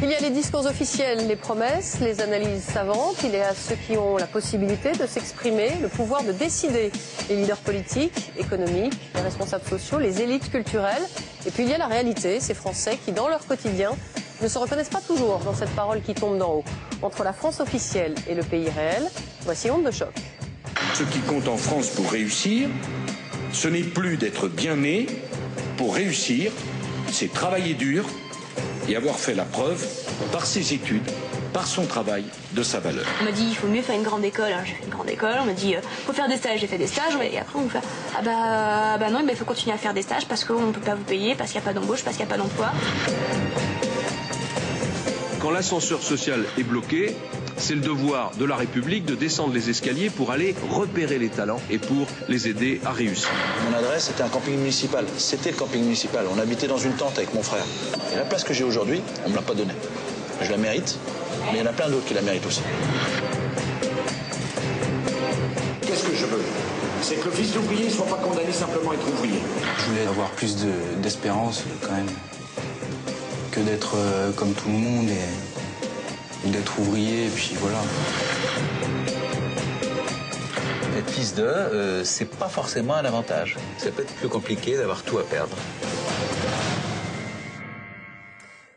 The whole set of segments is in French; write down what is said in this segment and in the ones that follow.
Il y a les discours officiels, les promesses, les analyses savantes. Il y a ceux qui ont la possibilité de s'exprimer, le pouvoir de décider. Les leaders politiques, économiques, les responsables sociaux, les élites culturelles. Et puis il y a la réalité, ces Français qui, dans leur quotidien, ne se reconnaissent pas toujours dans cette parole qui tombe d'en haut. Entre la France officielle et le pays réel, voici Onde de choc. Ce qui compte en France pour réussir, ce n'est plus d'être bien né. Pour réussir, c'est travailler dur et avoir fait la preuve, par ses études, par son travail, de sa valeur. On m'a dit il faut mieux faire une grande école. Alors j'ai fait une grande école. On m'a dit faut faire des stages. J'ai fait des stages. Et après on me fait ah bah non, il faut continuer à faire des stages parce qu'on ne peut pas vous payer, parce qu'il n'y a pas d'embauche, parce qu'il n'y a pas d'emploi. Quand l'ascenseur social est bloqué, c'est le devoir de la République de descendre les escaliers pour aller repérer les talents et pour les aider à réussir. Mon adresse, c'était un camping municipal. C'était le camping municipal. On habitait dans une tente avec mon frère. Et la place que j'ai aujourd'hui, on ne me l'a pas donnée. Je la mérite, mais il y en a plein d'autres qui la méritent aussi. Qu'est-ce que je veux? C'est que le fils d'ouvrier ne soit pas condamné simplement à être ouvrier. Je voulais avoir plus d'espérance quand même, que d'être comme tout le monde et d'être ouvrier, et puis voilà. Être fils de, c'est pas forcément un avantage. Ça peut être plus compliqué d'avoir tout à perdre.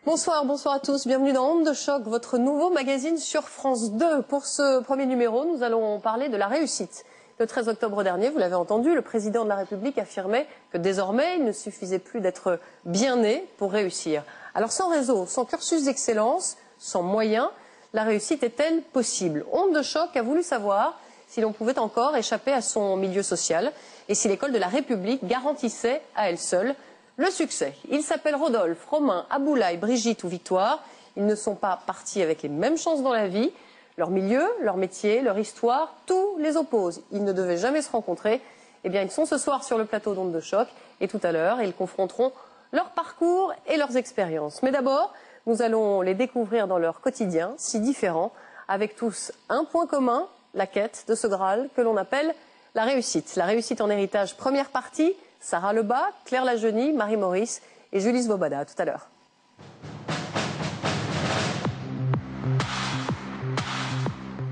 Bonsoir, bonsoir à tous. Bienvenue dans Onde de choc, votre nouveau magazine sur France 2. Pour ce premier numéro, nous allons parler de la réussite. Le 13 octobre dernier, vous l'avez entendu, le président de la République affirmait que désormais, il ne suffisait plus d'être bien né pour réussir. Alors sans réseau, sans cursus d'excellence, sans moyens, la réussite est-elle possible? Onde de choc a voulu savoir si l'on pouvait encore échapper à son milieu social et si l'école de la République garantissait à elle seule le succès. Ils s'appellent Rodolphe, Romain, Aboulaye, Brigitte ou Victoire. Ils ne sont pas partis avec les mêmes chances dans la vie. Leur milieu, leur métier, leur histoire, tout les oppose. Ils ne devaient jamais se rencontrer. Eh bien, ils sont ce soir sur le plateau d'Onde de choc et tout à l'heure, ils confronteront leur parcours et leurs expériences. Mais d'abord, nous allons les découvrir dans leur quotidien, si différent, avec tous un point commun, la quête de ce Graal que l'on appelle la réussite. La réussite en héritage, première partie, Sarah Lebas, Claire Lajeunie, Marie Maurice et Julie Svoboda. À tout à l'heure.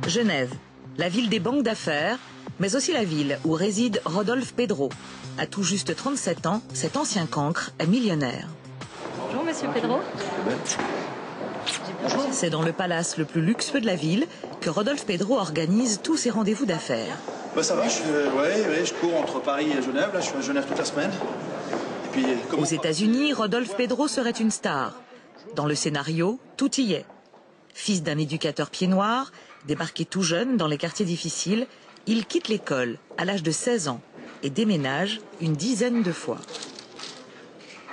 Genève, la ville des banques d'affaires, mais aussi la ville où réside Rodolphe Pedro. À tout juste 37 ans, cet ancien cancre est millionnaire. Bonjour Monsieur Pedro. C'est dans le palace le plus luxueux de la ville que Rodolphe Pedro organise tous ses rendez-vous d'affaires. Ça va, je cours entre Paris et Genève. Là, je suis à Genève toute la semaine. Et puis, Aux États-Unis, Rodolphe Pedro serait une star. Dans le scénario, tout y est. Fils d'un éducateur pied noir, débarqué tout jeune dans les quartiers difficiles, il quitte l'école à l'âge de 16 ans et déménage une dizaine de fois.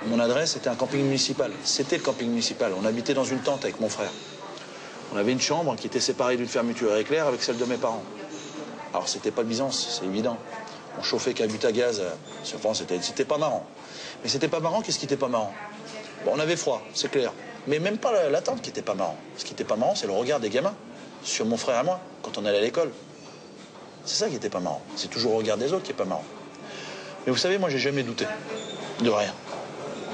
Mon adresse, c'était un camping municipal. C'était le camping municipal. On habitait dans une tente avec mon frère. On avait une chambre qui était séparée d'une fermeture éclair avec celle de mes parents. Alors, c'était pas le Byzance, c'est évident. On chauffait qu'à but à gaz. C'était pas marrant. Mais c'était pas marrant, qu'est-ce qui était pas marrant? Bon, on avait froid, c'est clair. Mais même pas la tente qui était pas marrant. Ce qui était pas marrant, c'est le regard des gamins sur mon frère et moi, quand on allait à l'école. C'est ça qui était pas marrant. C'est toujours le regard des autres qui est pas marrant. Mais vous savez, moi, j'ai jamais douté de rien.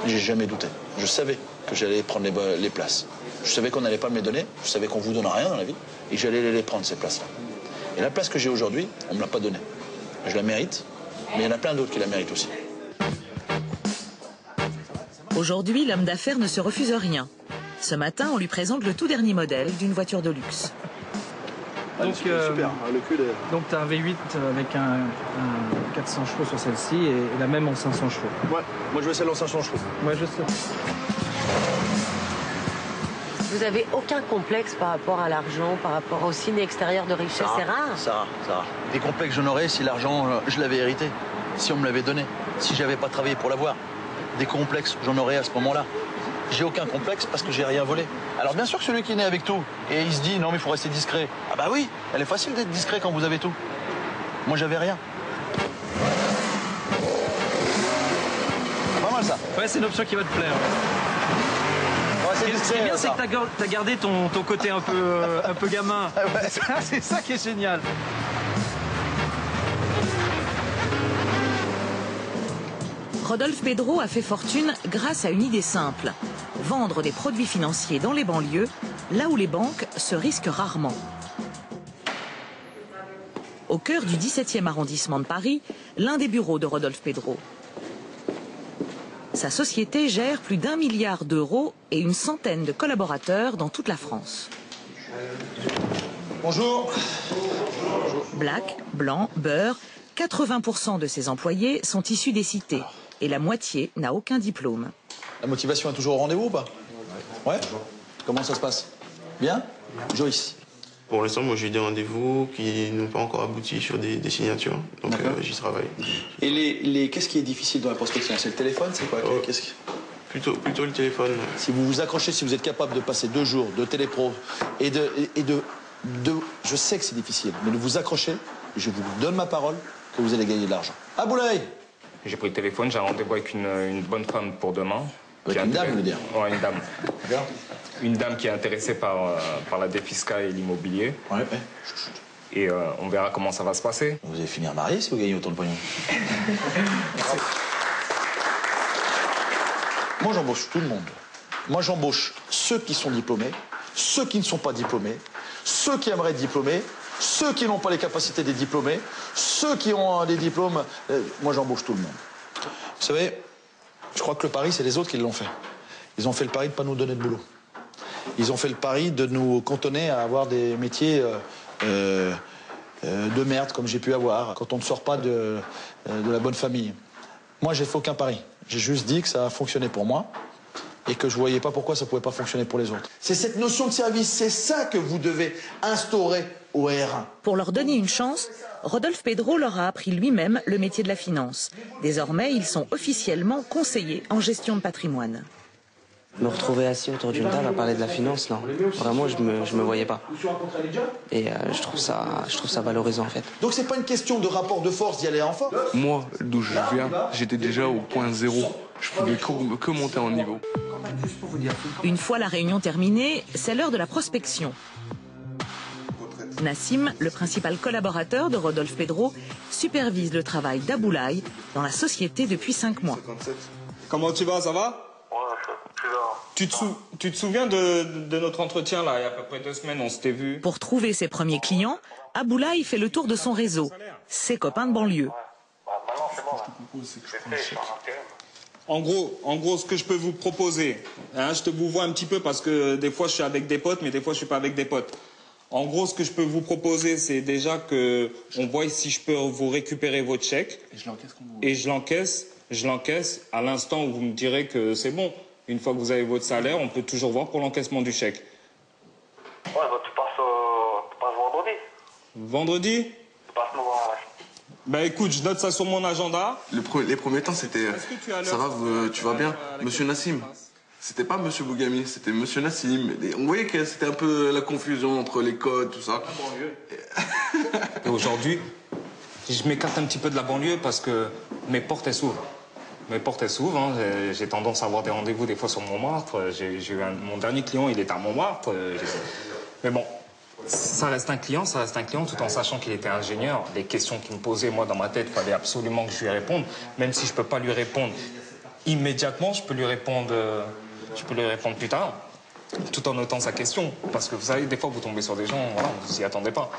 J'ai jamais douté. Je savais que j'allais prendre les places. Je savais qu'on n'allait pas me les donner. Je savais qu'on vous donne rien dans la vie. Et j'allais les prendre, ces places-là. Et la place que j'ai aujourd'hui, on ne me l'a pas donnée. Je la mérite, mais il y en a plein d'autres qui la méritent aussi. Aujourd'hui, l'homme d'affaires ne se refuse rien. Ce matin, on lui présente le tout dernier modèle d'une voiture de luxe. Donc, super, le cul est... Donc tu as un V8 avec un 400 chevaux sur celle-ci et la même en 500 chevaux. Ouais, moi je veux celle en 500 chevaux. Ouais, je sais. Vous n'avez aucun complexe par rapport à l'argent, par rapport au signe extérieur de richesse, c'est rare. Sarah. Des complexes j'en aurais si l'argent, je l'avais hérité, si on me l'avait donné, si j'avais pas travaillé pour l'avoir. Des complexes j'en aurais à ce moment-là. J'ai aucun complexe parce que j'ai rien volé. Alors bien sûr que celui qui est né avec tout, et il se dit non mais il faut rester discret. Ah bah oui, elle est facile d'être discret quand vous avez tout. Moi j'avais rien. Pas mal ça. Ouais, c'est une option qui va te plaire. Ouais, Ce qui est bien, c'est que tu as gardé ton côté un peu gamin. Ouais. C'est ça qui est génial. Rodolphe Pedro a fait fortune grâce à une idée simple. vendre des produits financiers dans les banlieues, là où les banques se risquent rarement. Au cœur du 17e arrondissement de Paris, l'un des bureaux de Rodolphe Pedro. Sa société gère plus d'1 milliard d'euros et une centaine de collaborateurs dans toute la France. Bonjour. Black, blanc, beurre, 80% de ses employés sont issus des cités et la moitié n'a aucun diplôme. La motivation est toujours au rendez-vous ou pas? Ouais. Comment ça se passe? Bien? Joyce. Pour l'instant, moi j'ai des rendez-vous qui n'ont pas encore abouti sur des signatures, donc j'y travaille. Et qu'est-ce qui est difficile dans la prospection? C'est le téléphone? C'est quoi? Plutôt le téléphone. Si vous vous accrochez, si vous êtes capable de passer 2 jours de télépro je sais que c'est difficile, mais de vous accrocher, je vous donne ma parole que vous allez gagner de l'argent. Aboulaye! J'ai pris le téléphone, j'ai un rendez-vous avec une bonne femme pour demain. Avec une dame, vous voulez dire? Ouais, une dame. D'accord. Une dame qui est intéressée par la dette fiscale et l'immobilier. Ouais. Et on verra comment ça va se passer. Vous allez finir marié si vous gagnez autant de pognon. Moi, j'embauche tout le monde. Moi, j'embauche ceux qui sont diplômés, ceux qui ne sont pas diplômés, ceux qui aimeraient être diplômés, ceux qui n'ont pas les capacités des diplômés, ceux qui ont des diplômes. Moi, j'embauche tout le monde. Vous savez, je crois que le pari, c'est les autres qui l'ont fait. Ils ont fait le pari de ne pas nous donner de boulot. Ils ont fait le pari de nous cantonner à avoir des métiers de merde, comme j'ai pu avoir, quand on ne sort pas de la bonne famille. Moi, j'ai fait aucun pari. J'ai juste dit que ça a fonctionné pour moi et que je ne voyais pas pourquoi ça ne pouvait pas fonctionner pour les autres. C'est cette notion de service, c'est ça que vous devez instaurer au R1. Pour leur donner une chance, Rodolphe Pedro leur a appris lui-même le métier de la finance. Désormais, ils sont officiellement conseillers en gestion de patrimoine. Me retrouver assis autour d'une table à parler de la finance, non. Vraiment, je me voyais pas. Et je trouve ça valorisant, en fait. Donc c'est pas une question de rapport de force d'y aller en force. Moi, d'où je viens, j'étais déjà au point zéro. Je pouvais que monter en niveau. Une fois la réunion terminée, c'est l'heure de la prospection. Nassim, le principal collaborateur de Rodolphe Pedro, supervise le travail d'Aboulaye dans la société depuis 5 mois. Comment tu vas, ça va? Tu te souviens de notre entretien, là, il y a à peu près 2 semaines, on s'était vu. Pour trouver ses premiers clients, Aboulaye fait le tour de son réseau, ses copains de banlieue. En gros, ce que je peux vous proposer, hein, je te vous vois un petit peu parce que des fois je suis avec des potes, mais des fois je suis pas avec des potes. En gros, ce que je peux vous proposer, c'est déjà que on voit si je peux vous récupérer votre chèque. Et je l'encaisse à l'instant où vous me direz que c'est bon. Une fois que vous avez votre salaire, on peut toujours voir pour l'encaissement du chèque. Ouais, bah tu passes vendredi. Vendredi? Tu passes nous voir. Bah écoute, je note ça sur mon agenda. Les premiers temps, c'était... Ça va, tu vas bien? Monsieur Nassim. C'était pas Monsieur Bougami, c'était Monsieur Nassim. Et on voyait que c'était un peu la confusion entre les codes, tout ça. Et aujourd'hui, je m'écarte un petit peu de la banlieue parce que mes portes, elles s'ouvrent. Mes portes, elles s'ouvrent. Hein. J'ai tendance à avoir des rendez-vous des fois sur Montmartre. Mon dernier client, il est à Montmartre. Mais bon, ça reste un client, tout en sachant qu'il était ingénieur. Les questions qu'il me posait, moi, dans ma tête, il fallait absolument que je lui réponde. Même si je peux pas lui répondre immédiatement, je peux lui répondre plus tard, tout en notant sa question. Parce que vous savez, des fois, vous tombez sur des gens, voilà, vous n'y attendez pas.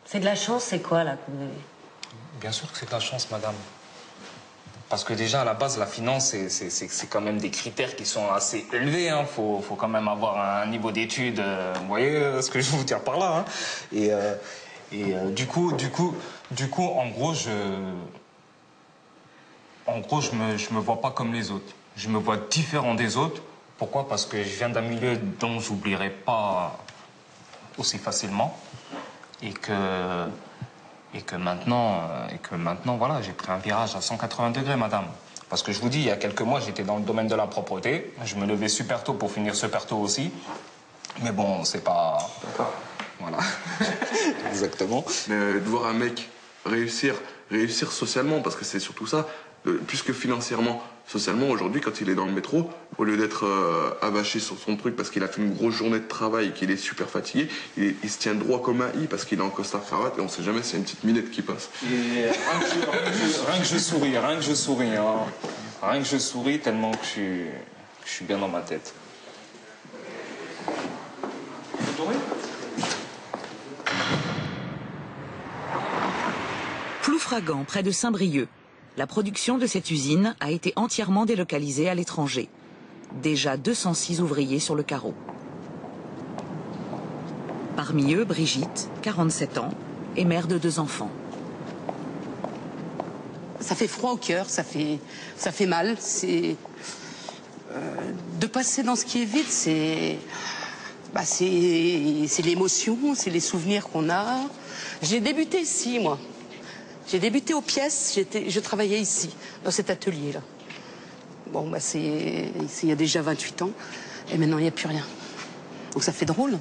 C'est de la chance, c'est quoi, là, que vous avez? Bien sûr que c'est de la chance, madame. Parce que déjà, à la base, la finance, c'est quand même des critères qui sont assez élevés. Hein. Faut quand même avoir un niveau d'études. Vous voyez ce que je veux vous dire par là. Hein. Du coup, en gros, je me vois pas comme les autres. Je me vois différent des autres. Pourquoi? Parce que je viens d'un milieu dont j'oublierai pas aussi facilement. Et que maintenant, voilà, j'ai pris un virage à 180 degrés, madame. Parce que je vous dis, il y a quelques mois, j'étais dans le domaine de la propreté. Je me levais super tôt pour finir super tôt aussi. Mais bon, c'est pas... Voilà. Exactement. Mais de voir un mec réussir socialement, parce que c'est surtout ça, plus que financièrement. Socialement, aujourd'hui, quand il est dans le métro, au lieu d'être avaché sur son truc parce qu'il a fait une grosse journée de travail et qu'il est super fatigué, il se tient droit comme un i parce qu'il est en costard cravate et on sait jamais s'il y a une petite minette qui passe. Et rien que je souris, hein. Rien que je souris tellement que je je suis bien dans ma tête. Ploufragan, près de Saint-Brieuc. La production de cette usine a été entièrement délocalisée à l'étranger. Déjà 206 ouvriers sur le carreau. Parmi eux, Brigitte, 47 ans, et mère de 2 enfants. Ça fait froid au cœur, ça fait mal. De passer dans ce qui est vide, c'est l'émotion, c'est les souvenirs qu'on a. J'ai débuté ici, moi. J'ai débuté aux pièces, je travaillais ici, dans cet atelier-là. Bon, c'est il y a déjà 28 ans, et maintenant il n'y a plus rien. Donc ça fait drôle, de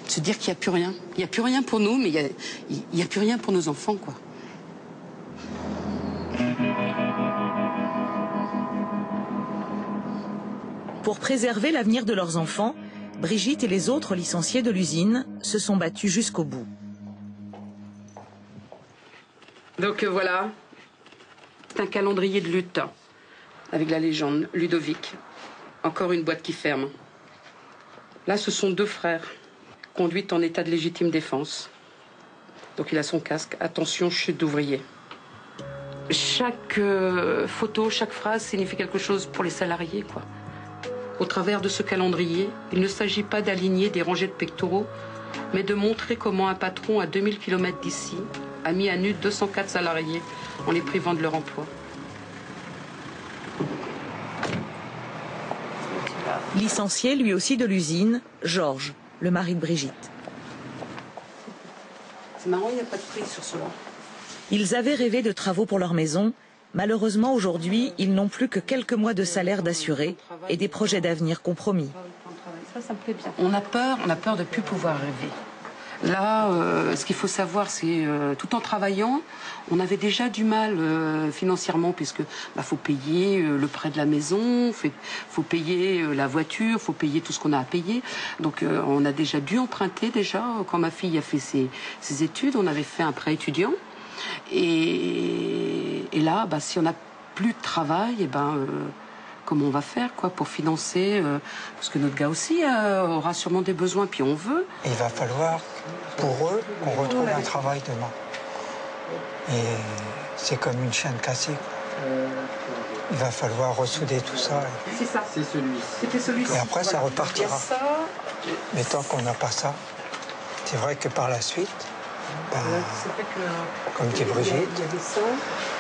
se dire qu'il n'y a plus rien. Il n'y a plus rien pour nous, mais il n'y a plus rien pour nos enfants, quoi. Pour préserver l'avenir de leurs enfants, Brigitte et les autres licenciés de l'usine se sont battus jusqu'au bout. Donc voilà, c'est un calendrier de lutte avec la légende Ludovic. Encore une boîte qui ferme. Là, ce sont 2 frères, conduits en état de légitime défense. Donc il a son casque. Attention, chute d'ouvrier. Chaque photo, chaque phrase signifie quelque chose pour les salariés, quoi. Au travers de ce calendrier, il ne s'agit pas d'aligner des rangées de pectoraux, mais de montrer comment un patron à 2000 km d'ici a mis à nu 204 salariés en les privant de leur emploi. Licencié lui aussi de l'usine, Georges, le mari de Brigitte. C'est marrant, il n'y a pas de prix sur cela. Ils avaient rêvé de travaux pour leur maison. Malheureusement, aujourd'hui, ils n'ont plus que quelques mois de salaire d'assurés et des projets d'avenir compromis. Ça me plaît bien. On a peur de ne plus pouvoir rêver. Là, ce qu'il faut savoir, c'est tout en travaillant, on avait déjà du mal financièrement, puisque faut payer le prêt de la maison, faut payer la voiture, faut payer tout ce qu'on a à payer. Donc on a déjà dû emprunter déjà. Quand ma fille a fait ses études, on avait fait un prêt étudiant. Et là, si on n'a plus de travail, comment on va faire pour financer parce que notre gars aussi aura sûrement des besoins, puis on veut. Il va falloir, pour eux, qu'on retrouve un travail demain. Et c'est comme une chaîne cassée. Il va falloir ressouder tout ça. C'est ça. C'est celui-ci. C'était celui-ci. Et après, ça repartira. Mais tant qu'on n'a pas ça, c'est vrai que par la suite, comme dit Brigitte,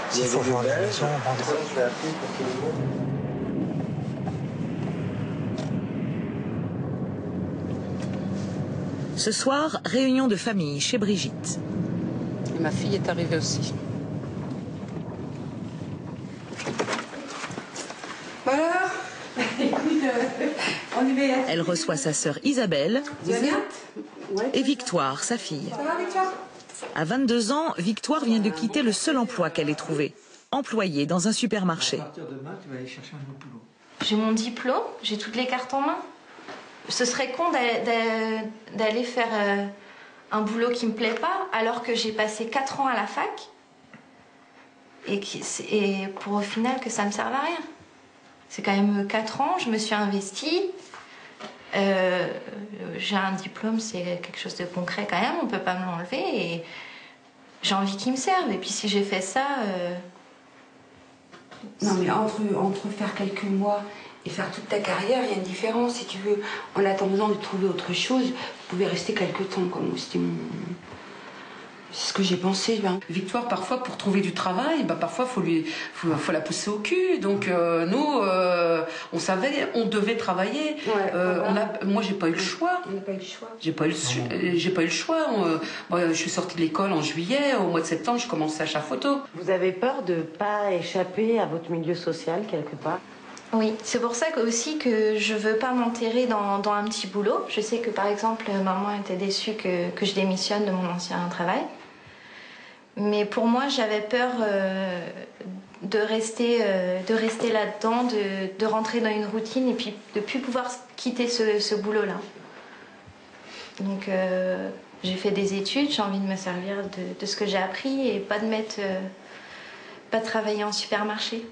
s'il faut vendre la maison, on vendra. Ce soir, réunion de famille chez Brigitte. Et ma fille est arrivée aussi. Voilà. Elle reçoit sa sœur Isabelle et Victoire, sa fille. Ça va, Victoire ? À 22 ans, Victoire vient de quitter le seul emploi qu'elle ait trouvé, employée dans un supermarché. J'ai mon diplôme, j'ai toutes les cartes en main. Ce serait con d'aller faire un boulot qui me plaît pas, alors que j'ai passé 4 ans à la fac et pour au final que ça me serve à rien. C'est quand même 4 ans, je me suis investie. J'ai un diplôme, c'est quelque chose de concret quand même, on peut pas me l'enlever et j'ai envie qu'il me serve. Et puis si j'ai fait ça... Non mais entre faire quelques mois et faire toute ta carrière, il y a une différence. Si tu veux, en attendant de trouver autre chose, vous pouvez rester quelques temps. C'est ce que j'ai pensé. Victoire, parfois, pour trouver du travail, parfois, faut la pousser au cul. Donc, nous, on savait, on devait travailler. Ouais, moi, j'ai pas eu le choix. On n'a pas eu le choix. J'ai pas eu le choix. Moi, je suis sortie de l'école en juillet. Au mois de septembre, je commençais à chaque photo. Vous avez peur de pas échapper à votre milieu social quelque part ? Oui, c'est pour ça aussi que je veux pas m'enterrer dans un petit boulot. Je sais que par exemple, maman était déçue que je démissionne de mon ancien travail. Mais pour moi, j'avais peur de rester là-dedans, de rentrer dans une routine et puis de plus pouvoir quitter ce boulot-là. Donc j'ai fait des études, j'ai envie de me servir de ce que j'ai appris et pas de travailler en supermarché.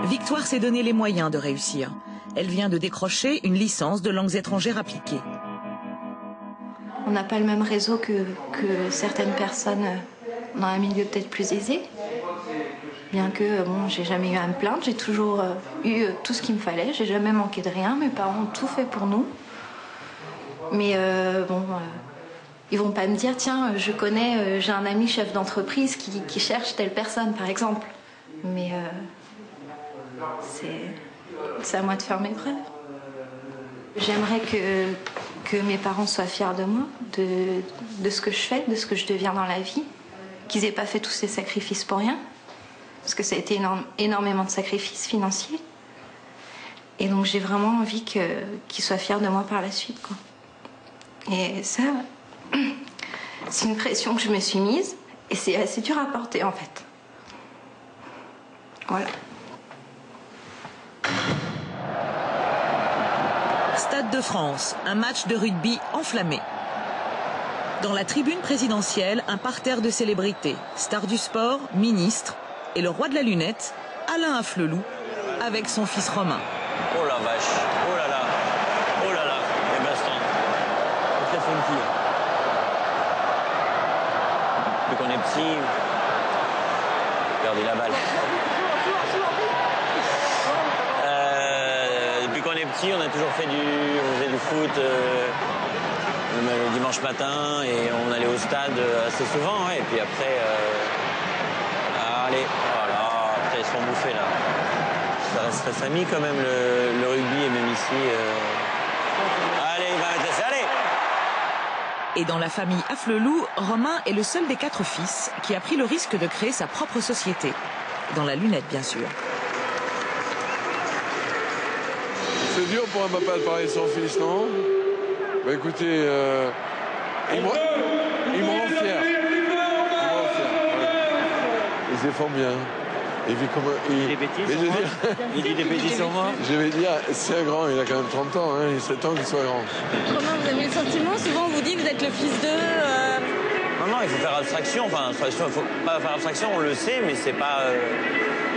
Victoire s'est donné les moyens de réussir. Elle vient de décrocher une licence de langues étrangères appliquées. On n'a pas le même réseau que certaines personnes dans un milieu peut-être plus aisé. Bien que, bon, j'ai jamais eu à me plaindre, j'ai toujours eu tout ce qu'il me fallait, j'ai jamais manqué de rien, mes parents ont tout fait pour nous. Mais ils vont pas me dire, tiens, je connais, j'ai un ami chef d'entreprise qui cherche telle personne, par exemple. Mais c'est à moi de faire mes preuves. J'aimerais que mes parents soient fiers de moi, de ce que je fais, de ce que je deviens dans la vie, qu'ils aient pas fait tous ces sacrifices pour rien. Parce que ça a été énormément de sacrifices financiers. Et donc j'ai vraiment envie qu'ils soient fiers de moi par la suite, quoi. Et ça, c'est une pression que je me suis mise. Et c'est assez dur à porter, en fait. Voilà. Stade de France, un match de rugby enflammé. Dans la tribune présidentielle, un parterre de célébrités, stars du sport, ministres, et le roi de la lunette, Alain Afflelou, avec son fils Romain. Oh la vache, oh là là, les bastons. C'est funky. Depuis qu'on est petit, regardez la balle. Depuis qu'on est petit, on a toujours fait on faisait du foot le dimanche matin et on allait au stade assez souvent, ouais. Et puis après, allez, voilà, après ils sont bouffés là. Ça reste très famille quand même le rugby et même ici. Allez, il va mettre ça, allez. Et dans la famille Afflelou, Romain est le seul des 4 fils qui a pris le risque de créer sa propre société. Dans la lunette, bien sûr. C'est dur pour un papa de parler de son fils, non? Bah écoutez, il me rend fier. Il se défend bien. Et puis comment il dit des bêtises sur moi. Il dit des bêtises sur moi. Je vais dire, c'est un grand, il a quand même 30 ans, hein, il est temps qu'il soit grand. Comment vous avez le sentiment? Souvent on vous dit que vous êtes le fils de... Non, il faut faire abstraction. Enfin, abstraction, il faut pas faire abstraction, on le sait, mais c'est pas,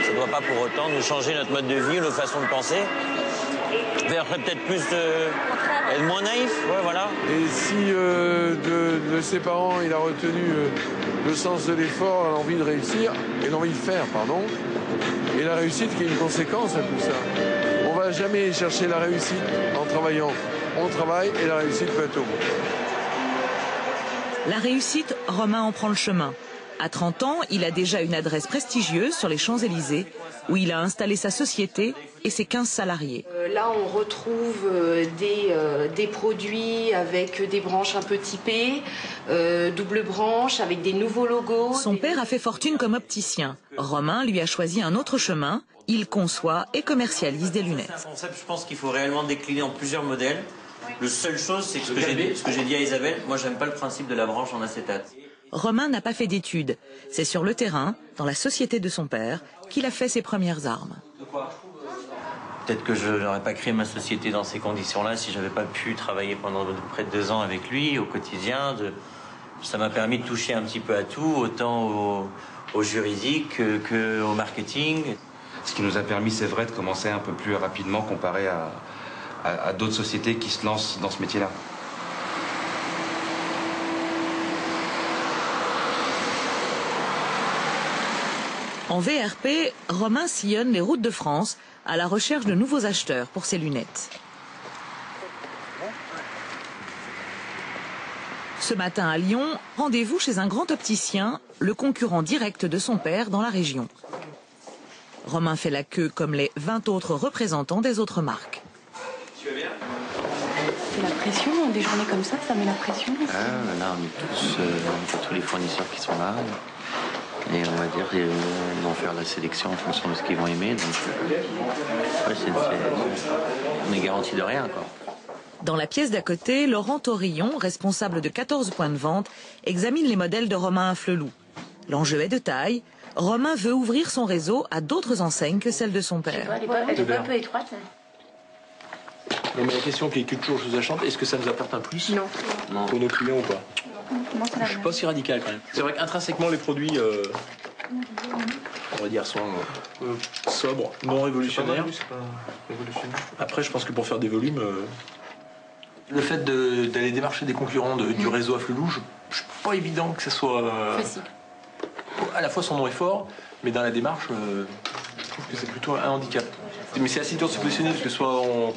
ça ne doit pas pour autant nous changer notre mode de vie, notre façon de penser. Faire peut-être plus être moins naïf, ouais, voilà. Et si de ses parents, il a retenu le sens de l'effort, l'envie de réussir, et l'envie de faire, pardon, et la réussite qui est une conséquence à tout ça. On ne va jamais chercher la réussite en travaillant. On travaille et la réussite peut être au bout. La réussite, Romain en prend le chemin. À 30 ans, il a déjà une adresse prestigieuse sur les Champs-Élysées, où il a installé sa société et ses 15 salariés. Là, on retrouve des produits avec des branches un peu typées, double branche, avec des nouveaux logos. Son père a fait fortune comme opticien. Romain lui a choisi un autre chemin. Il conçoit et commercialise des lunettes. C'est un concept, je pense qu'il faut réellement décliner en plusieurs modèles. La seule chose, c'est ce que j'ai dit à Isabelle, moi j'aime pas le principe de la branche en acétate. Romain n'a pas fait d'études. C'est sur le terrain, dans la société de son père, qu'il a fait ses premières armes. Peut-être que je n'aurais pas créé ma société dans ces conditions-là si j'avais pas pu travailler pendant près de 2 ans avec lui au quotidien. Ça m'a permis de toucher un petit peu à tout, autant au juridique qu'au marketing. Ce qui nous a permis, c'est vrai, de commencer un peu plus rapidement comparé à d'autres sociétés qui se lancent dans ce métier-là. En VRP, Romain sillonne les routes de France à la recherche de nouveaux acheteurs pour ses lunettes. Ce matin à Lyon, rendez-vous chez un grand opticien, le concurrent direct de son père dans la région. Romain fait la queue comme les 20 autres représentants des autres marques. C'est la pression, des journées comme ça met la pression. Là, on est tous les fournisseurs qui sont là. Et on va dire qu'ils vont faire la sélection en fonction de ce qu'ils vont aimer. Donc, on est garanti de rien, quoi. Dans la pièce d'à côté, Laurent Torillon, responsable de 14 points de vente, examine les modèles de Romain Afflelou. L'enjeu est de taille. Romain veut ouvrir son réseau à d'autres enseignes que celles de son père. Elle est pas un peu étroite. Non, mais la question qui est toujours sous-jacente, est-ce que ça nous apporte un plus? Non. Pour nos clients ou pas? Comment ça Je suis pas aussi radical quand même. C'est vrai qu'intrinsèquement, les produits on va dire, sont sobres, non révolutionnaires. Après, je pense que pour faire des volumes, le fait d'aller démarcher des concurrents du réseau à flux lourd, je suis pas évident que ce soit... à la fois son nom est fort, mais dans la démarche, je trouve que c'est plutôt un handicap. Mais c'est assez dur de se positionner, parce que soit on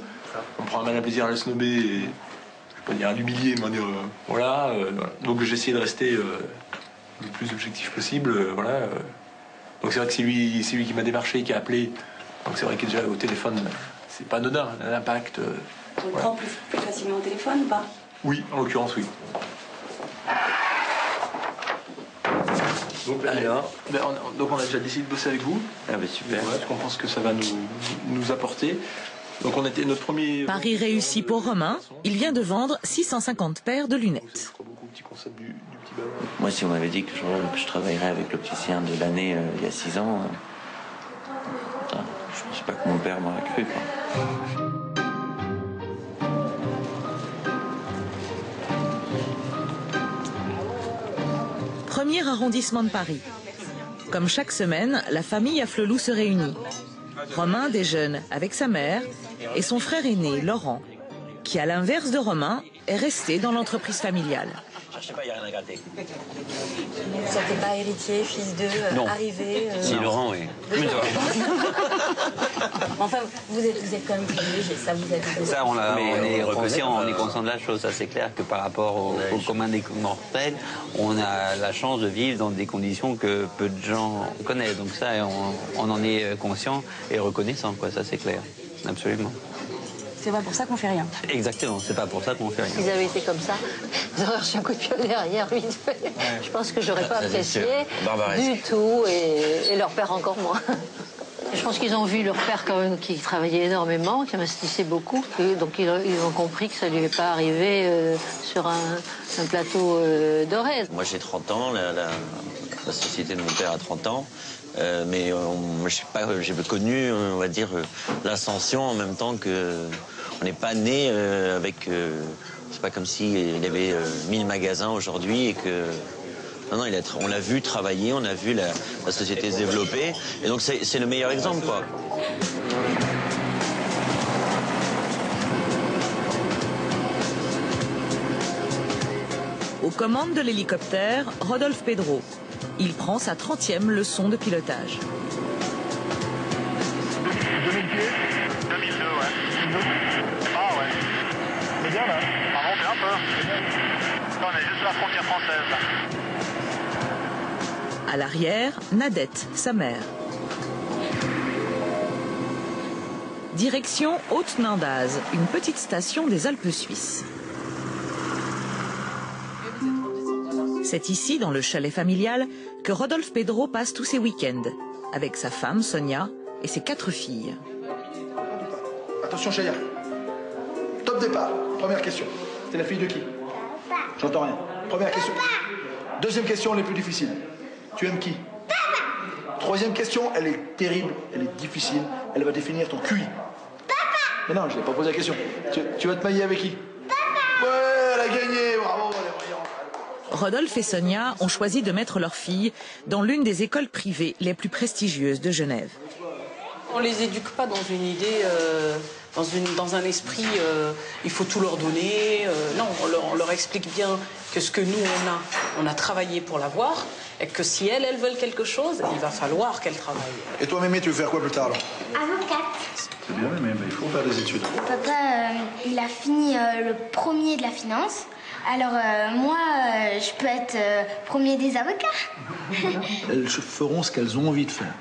prend un malin plaisir à le snobber, et, je vais pas dire à l'humilier, mais dire voilà. Donc j'ai essayé de rester le plus objectif possible, voilà. Donc c'est vrai que c'est lui qui m'a démarché, qui a appelé. Donc c'est vrai que déjà au téléphone, c'est pas anodin, l'impact. On le prend plus facilement au téléphone ou pas? Oui, en l'occurrence, oui. Donc, donc on a déjà décidé de bosser avec vous. Ah ben super. Ouais, parce qu'on pense que ça va nous apporter. Donc on était notre premier... Pari réussi pour Romain. Il vient de vendre 650 paires de lunettes. Moi, si on m'avait dit que je travaillerais avec l'opticien de l'année il y a 6 ans, je ne pensais pas que mon père m'aurait cru, quoi. Premier arrondissement de Paris. Comme chaque semaine, la famille à Flelou se réunit. Romain déjeune avec sa mère et son frère aîné, Laurent, qui, à l'inverse de Romain, est resté dans l'entreprise familiale. Je sais pas, il n'y a rien à gratter. Vous n'êtes pas héritier, fils d'eux, arrivé Si, Laurent, oui. Enfin, vous êtes quand même privilégié, ça vous a dit. Ça, on est conscient de la chose. Ça, c'est clair que par rapport au commun des mortels, on a la chance de vivre dans des conditions que peu de gens connaissent. Donc ça, on en est conscient et reconnaissant, quoi. Ça, c'est clair. Absolument. C'est pas pour ça qu'on fait rien. Exactement, c'est pas pour ça qu'on fait rien. S'ils avaient été comme ça, ils auraient reçu un coup de pied derrière, vite fait. Je pense que j'aurais pas apprécié du tout, et leur père encore moins. Je pense qu'ils ont vu leur père quand même qui travaillait énormément, qui investissait beaucoup, et donc ils ont compris que ça lui est pas arrivé sur un plateau doré. Moi j'ai 30 ans, la société de mon père a 30 ans. Mais je sais pas, j'ai connu, on va dire, l'ascension en même temps que on n'est pas né avec. C'est pas comme s'il y avait 1000 magasins aujourd'hui et que. Non, on l'a vu travailler, on a vu la société se développer, et donc c'est le meilleur exemple, quoi. Aux commandes de l'hélicoptère, Rodolphe Pedro. Il prend sa 30e leçon de pilotage. 2000 pieds 2002, ouais. Ah ouais. C'est bien là. On va monter un peu. Là, on est juste sur la frontière française là. À l'arrière, Nadette, sa mère. Direction Haute-Nandaz, une petite station des Alpes suisses. C'est ici, dans le chalet familial, que Rodolphe Pedro passe tous ses week-ends, avec sa femme, Sonia, et ses 4 filles. Attention, Chaya. Top départ. Première question. T'es la fille de qui? J'entends rien. Première question. Deuxième question, les plus difficiles. Tu aimes qui? Troisième question, elle est terrible, elle est difficile. Elle va définir ton QI. Mais non, je n'ai pas posé la question. Tu vas te marier avec qui? Ouais, elle a gagné, bravo. Rodolphe et Sonia ont choisi de mettre leur fille dans l'une des écoles privées les plus prestigieuses de Genève. On les éduque pas dans une idée, dans un esprit, il faut tout leur donner. Non, on leur explique bien que ce que nous on a travaillé pour l'avoir, et que si elles veulent quelque chose, il va falloir qu'elles travaillent. Et toi, Mémé, tu veux faire quoi plus tard alors? Avocate. C'est bien, mais il faut faire des études. Papa, il a fini le premier de la finance. Alors moi, je peux être premier des avocats. Elles feront ce qu'elles ont envie de faire.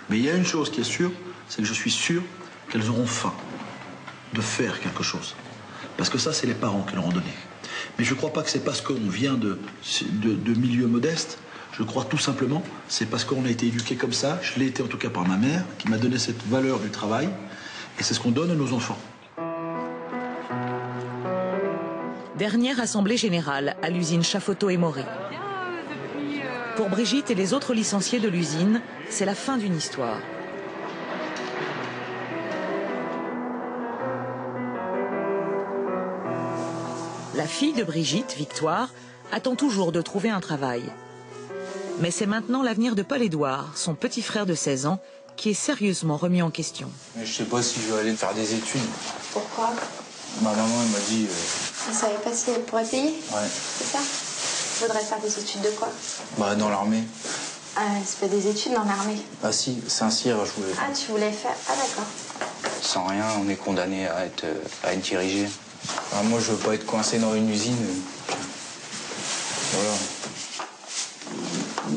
Mais il y a une chose qui est sûre, c'est que je suis sûr qu'elles auront faim de faire quelque chose. Parce que ça, c'est les parents qui leur ont donné. Mais je ne crois pas que c'est parce qu'on vient de milieux modestes. Je crois tout simplement, c'est parce qu'on a été éduqué comme ça. Je l'ai été en tout cas par ma mère, qui m'a donné cette valeur du travail. Et c'est ce qu'on donne à nos enfants. Dernière assemblée générale à l'usine Chafoto et Maury. Pour Brigitte et les autres licenciés de l'usine, c'est la fin d'une histoire. La fille de Brigitte, Victoire, attend toujours de trouver un travail. Mais c'est maintenant l'avenir de Paul-Édouard, son petit frère de 16 ans, qui est sérieusement remis en question. Mais je sais pas si je vais aller faire des études. Pourquoi? Ma maman elle m'a dit... Vous savez pas si elle pourrait payer? Ouais. C'est ça? Vous voudrez faire des études de quoi? Bah dans l'armée. Ah, c'est pas des études dans l'armée. Ah si, Saint-Cyr, je voulais faire. Ah, tu voulais faire... Ah d'accord. Sans rien, on est condamné à être dirigé. Enfin, moi, je veux pas être coincé dans une usine. Voilà.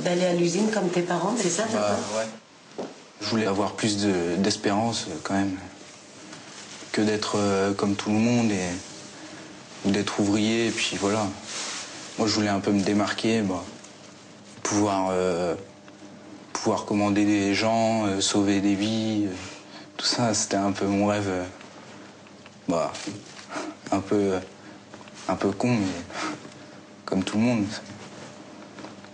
D'aller à l'usine comme tes parents, c'est ça? Bah, ouais. Je voulais avoir plus d'espérance, quand même. Que d'être comme tout le monde ou d'être ouvrier, et puis voilà. Moi, je voulais un peu me démarquer, bah, pouvoir commander des gens, sauver des vies. Tout ça, c'était un peu mon rêve. Bah, un peu con, mais comme tout le monde.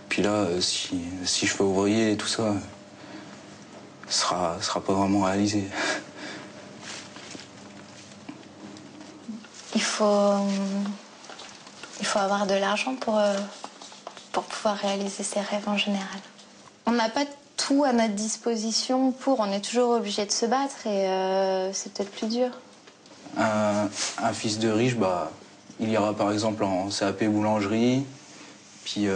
Puis là, si je fais ouvrier et tout ça, sera pas vraiment réalisé. Il faut avoir de l'argent pour pouvoir réaliser ses rêves en général. On n'a pas tout à notre disposition on est toujours obligé de se battre et c'est peut-être plus dur. Un fils de riche, bah, il ira par exemple en CAP boulangerie, puis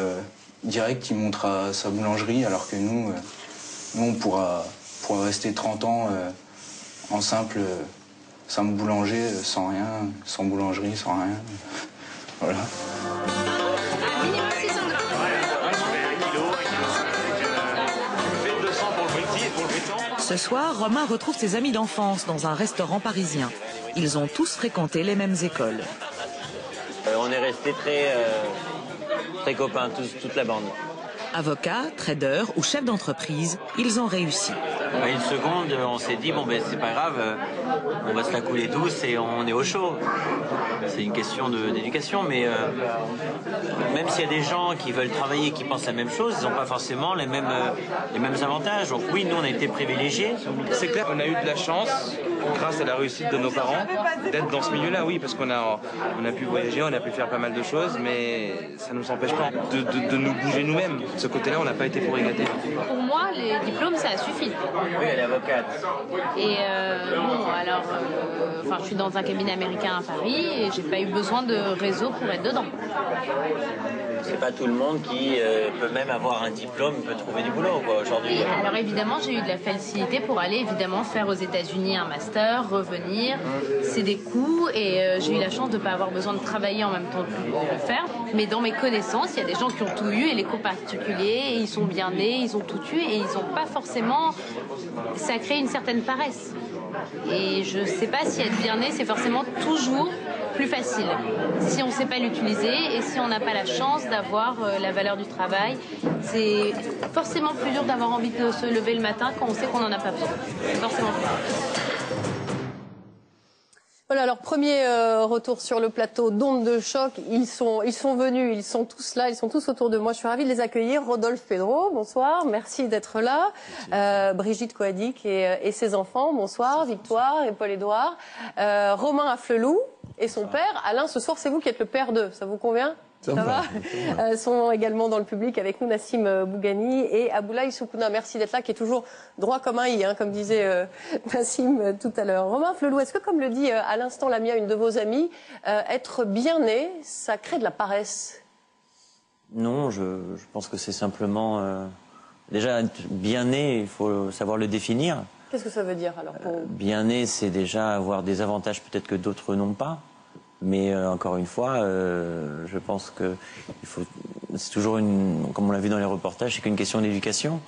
direct il montera sa boulangerie, alors que nous on pourra rester 30 ans en simple boulanger, sans rien, sans boulangerie, sans rien. Voilà. Ce soir, Romain retrouve ses amis d'enfance dans un restaurant parisien. Ils ont tous fréquenté les mêmes écoles. On est restés très copains, toute la bande. Avocats, traders ou chefs d'entreprise, ils ont réussi. À une seconde, on s'est dit, bon ben c'est pas grave, on va se la couler douce et on est au chaud. C'est une question d'éducation, mais même s'il y a des gens qui veulent travailler et qui pensent la même chose, ils n'ont pas forcément les mêmes avantages. Donc oui, nous on a été privilégiés. C'est clair qu'on a eu de la chance, grâce à la réussite de nos parents, d'être dans ce milieu-là, oui, parce qu'on a pu voyager, on a pu faire pas mal de choses, mais ça ne nous empêche pas de nous bouger nous-mêmes. De ce côté-là, on n'a pas été pour égater. Pour moi, les diplômes, ça suffit. Oui, elle est avocate. Et bon, alors, je suis dans un cabinet américain à Paris et j'ai pas eu besoin de réseau pour être dedans. C'est pas tout le monde qui peut même avoir un diplôme, peut trouver du boulot aujourd'hui. Alors évidemment, j'ai eu de la facilité pour aller évidemment faire aux États-Unis un master, revenir. C'est des coûts et j'ai eu la chance de ne pas avoir besoin de travailler en même temps pour le faire. Mais dans mes connaissances, il y a des gens qui ont tout eu et les cours particuliers, et ils sont bien nés, ils ont tout eu et ils n'ont pas forcément... Ça crée une certaine paresse. Et je ne sais pas si être bien né, c'est forcément toujours plus facile. Si on ne sait pas l'utiliser et si on n'a pas la chance d'avoir la valeur du travail, c'est forcément plus dur d'avoir envie de se lever le matin quand on sait qu'on n'en a pas besoin. C'est forcément plus dur. Voilà, alors premier retour sur le plateau d'Ondes de choc. Ils sont venus, ils sont tous là, ils sont tous autour de moi. Je suis ravie de les accueillir. Rodolphe Pedro, bonsoir, merci d'être là. Brigitte Coadic et ses enfants, bonsoir. Victoire et Paul-Édouard. Romain Afflelou et son père. Alain, ce soir, c'est vous qui êtes le père d'eux. Ça vous convient ? Ça va. Sont également dans le public avec nous Nassim Bougani et Aboulaye Soukouna. Merci d'être là, qui est toujours droit comme un i, comme disait Nassim tout à l'heure. Romain Afflelou, est-ce que, comme le dit à l'instant Lamia, une de vos amies, être bien né, ça crée de la paresse? Non, je pense que c'est simplement... déjà, être bien né, il faut savoir le définir. Qu'est-ce que ça veut dire alors pour... Bien né, c'est déjà avoir des avantages peut-être que d'autres n'ont pas. Mais encore une fois, je pense que c'est toujours comme on l'a vu dans les reportages, c'est qu'une question d'éducation.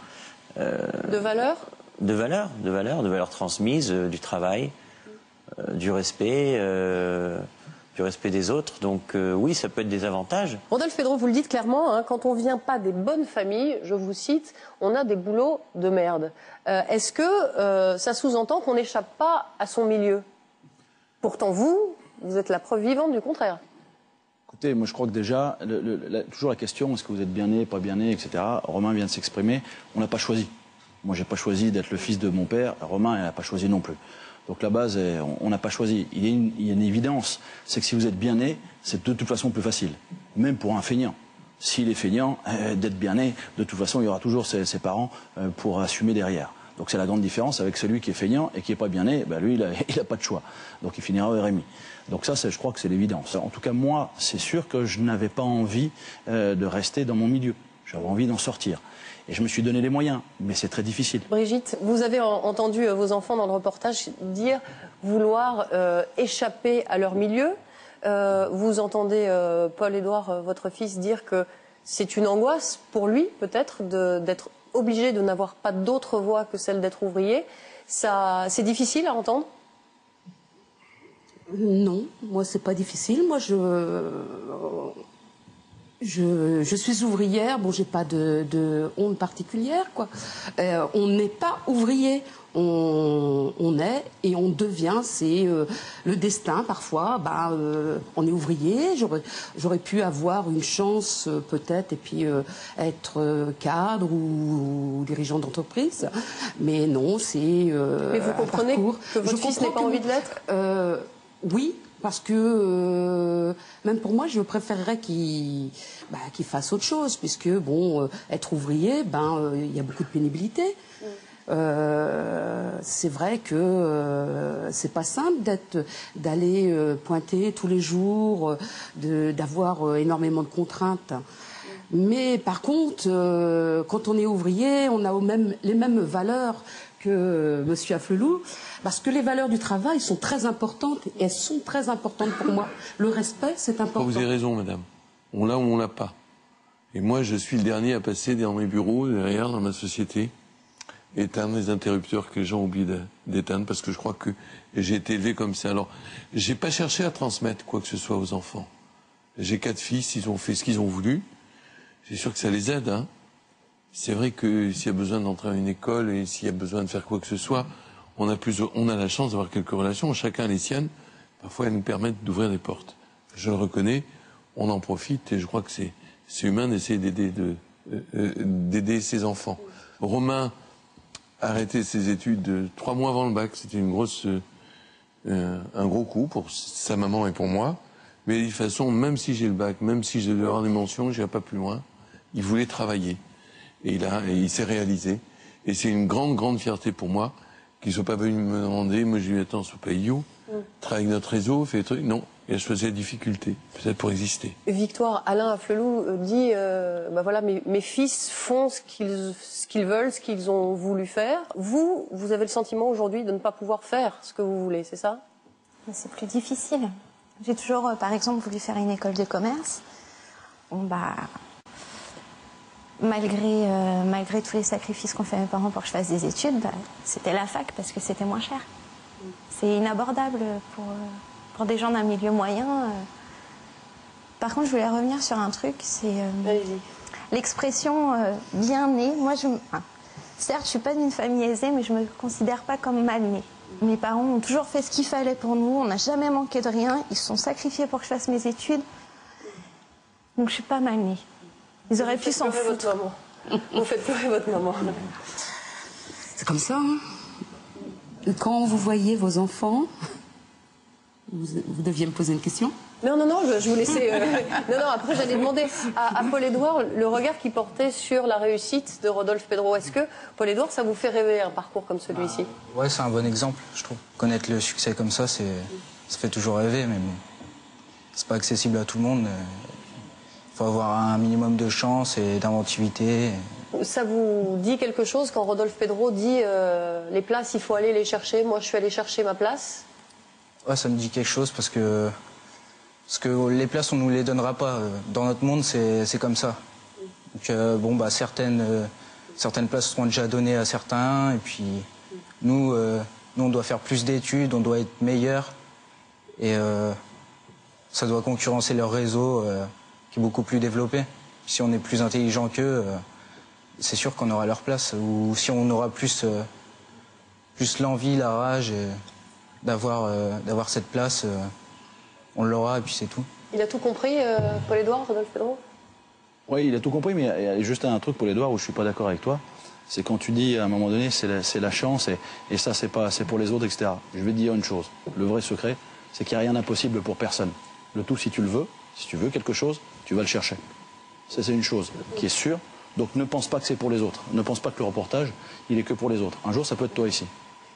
De valeurs ? De valeurs transmises, du travail, du respect des autres. Donc oui, ça peut être des avantages. Rodolphe Pedro, vous le dites clairement, quand on vient pas des bonnes familles, je vous cite, on a des boulots de merde. Est-ce que ça sous-entend qu'on n'échappe pas à son milieu? Pourtant vous êtes la preuve vivante du contraire. Écoutez, moi je crois que déjà, toujours la question, est-ce que vous êtes bien né, pas bien né, etc. Romain vient de s'exprimer, on n'a pas choisi. Moi j'ai pas choisi d'être le fils de mon père, Romain n'a pas choisi non plus. Donc la base, on n'a pas choisi. Il y a une évidence, c'est que si vous êtes bien né, c'est de toute façon plus facile. Même pour un feignant. s'il est feignant, d'être bien né, de toute façon, il y aura toujours ses parents pour assumer derrière. Donc c'est la grande différence avec celui qui est feignant et qui n'est pas bien né, lui, il a pas de choix. Donc il finira au RMI. Donc ça, je crois que c'est l'évidence. En tout cas, moi, c'est sûr que je n'avais pas envie de rester dans mon milieu. J'avais envie d'en sortir. Et je me suis donné les moyens, mais c'est très difficile. Brigitte, vous avez entendu vos enfants dans le reportage dire vouloir échapper à leur milieu. Vous entendez Paul-Édouard, votre fils, dire que c'est une angoisse pour lui, peut-être, d'être obligé de n'avoir pas d'autre voie que celle d'être ouvrier. C'est difficile à entendre? Non, moi c'est pas difficile. Moi je suis ouvrière. Bon, j'ai pas de honte particulière, quoi. On n'est pas ouvrier. On est et on devient, c'est le destin parfois. On est ouvrier. J'aurais pu avoir une chance peut-être et puis être cadre ou dirigeant d'entreprise, mais non, c'est. Mais vous comprenez que votre fils n'ait pas envie de l'être? Oui. Parce que même pour moi, je préférerais qu'il fasse autre chose, puisque bon, être ouvrier, il y a beaucoup de pénibilité. C'est vrai que c'est pas simple d'aller pointer tous les jours, d'avoir énormément de contraintes. Mais par contre, quand on est ouvrier, on a les mêmes valeurs que Monsieur Afflelou, parce que les valeurs du travail sont très importantes, et elles sont très importantes pour moi. Le respect, c'est important. Vous avez raison, madame. On l'a ou on l'a pas. Et moi, je suis le dernier à passer dans mes bureaux, derrière, dans ma société, éteindre les interrupteurs que les gens oublient d'éteindre, parce que je crois que j'ai été élevé comme ça. Alors, j'ai pas cherché à transmettre quoi que ce soit aux enfants. J'ai 4 fils, ils ont fait ce qu'ils ont voulu. C'est sûr que ça les aide, hein. C'est vrai que s'il y a besoin d'entrer à une école et s'il y a besoin de faire quoi que ce soit, on a la chance d'avoir quelques relations, chacun a les siennes. Parfois, elles nous permettent d'ouvrir des portes. Je le reconnais, on en profite et je crois que c'est humain d'essayer d'aider ses enfants. Romain a arrêté ses études 3 mois avant le bac. C'était un gros coup pour sa maman et pour moi. Mais de toute façon, même si j'ai le bac, même si j'ai avoir des mentions, je n'irai pas plus loin. Il voulait travailler. Et il s'est réalisé. Et c'est une grande, grande fierté pour moi qu'il ne soit pas venu me demander, moi je lui ai dit, attends, ce pays où travaille avec notre réseau, fait des trucs. Non, il a choisi la difficulté, peut-être pour exister. Victoire, Alain Afflelou dit, voilà, mes fils font ce qu'ils veulent, ce qu'ils ont voulu faire. Vous avez le sentiment aujourd'hui de ne pas pouvoir faire ce que vous voulez, c'est ça? C'est plus difficile. J'ai toujours, par exemple, voulu faire une école de commerce. Bon, malgré tous les sacrifices qu'ont fait mes parents pour que je fasse des études, c'était la fac parce que c'était moins cher. C'est inabordable pour des gens d'un milieu moyen. Par contre, je voulais revenir sur un truc, c'est l'expression bien née. Moi, certes, je suis pas d'une famille aisée, mais je me considère pas comme mal née. Mes parents ont toujours fait ce qu'il fallait pour nous, on n'a jamais manqué de rien, ils se sont sacrifiés pour que je fasse mes études. Donc je suis pas mal née. Ils auraient pu s'en foutre. Vous faites pleurer votre maman. C'est comme ça, hein. Quand vous voyez vos enfants, vous deviez me poser une question? Non, je vous laissais... Non, après j'allais demander à Paul-Édouard le regard qu'il portait sur la réussite de Rodolphe Pedro. Est-ce que, Paul-Édouard, ça vous fait rêver un parcours comme celui-ci? Ouais, c'est un bon exemple, je trouve. Connaître le succès comme ça fait toujours rêver, mais bon, c'est pas accessible à tout le monde. Il faut avoir un minimum de chance et d'inventivité. Ça vous dit quelque chose quand Rodolphe Pedro dit les places, il faut aller les chercher? Moi, je suis allé chercher ma place. Ouais, ça me dit quelque chose parce que les places, on nous les donnera pas. Dans notre monde, c'est comme ça. Donc, certaines places seront déjà données à certains. Et puis, nous, on doit faire plus d'études, on doit être meilleurs. Et ça doit concurrencer leur réseau qui est beaucoup plus développé. Si on est plus intelligent qu'eux, c'est sûr qu'on aura leur place. Ou si on aura plus l'envie, la rage d'avoir cette place, on l'aura et puis c'est tout. Il a tout compris, Paul-Édouard, Rodolphe Pedro? Oui, il a tout compris, mais il y a juste un truc, Paul-Édouard, où je ne suis pas d'accord avec toi. C'est quand tu dis, à un moment donné, c'est la chance, et ça, c'est pour les autres, etc. Je vais te dire une chose. Le vrai secret, c'est qu'il n'y a rien d'impossible pour personne. Le tout, si tu le veux, si tu veux quelque chose, tu vas le chercher. Ça, c'est une chose qui est sûre. Donc ne pense pas que c'est pour les autres. Ne pense pas que le reportage, il est que pour les autres. Un jour, ça peut être toi ici.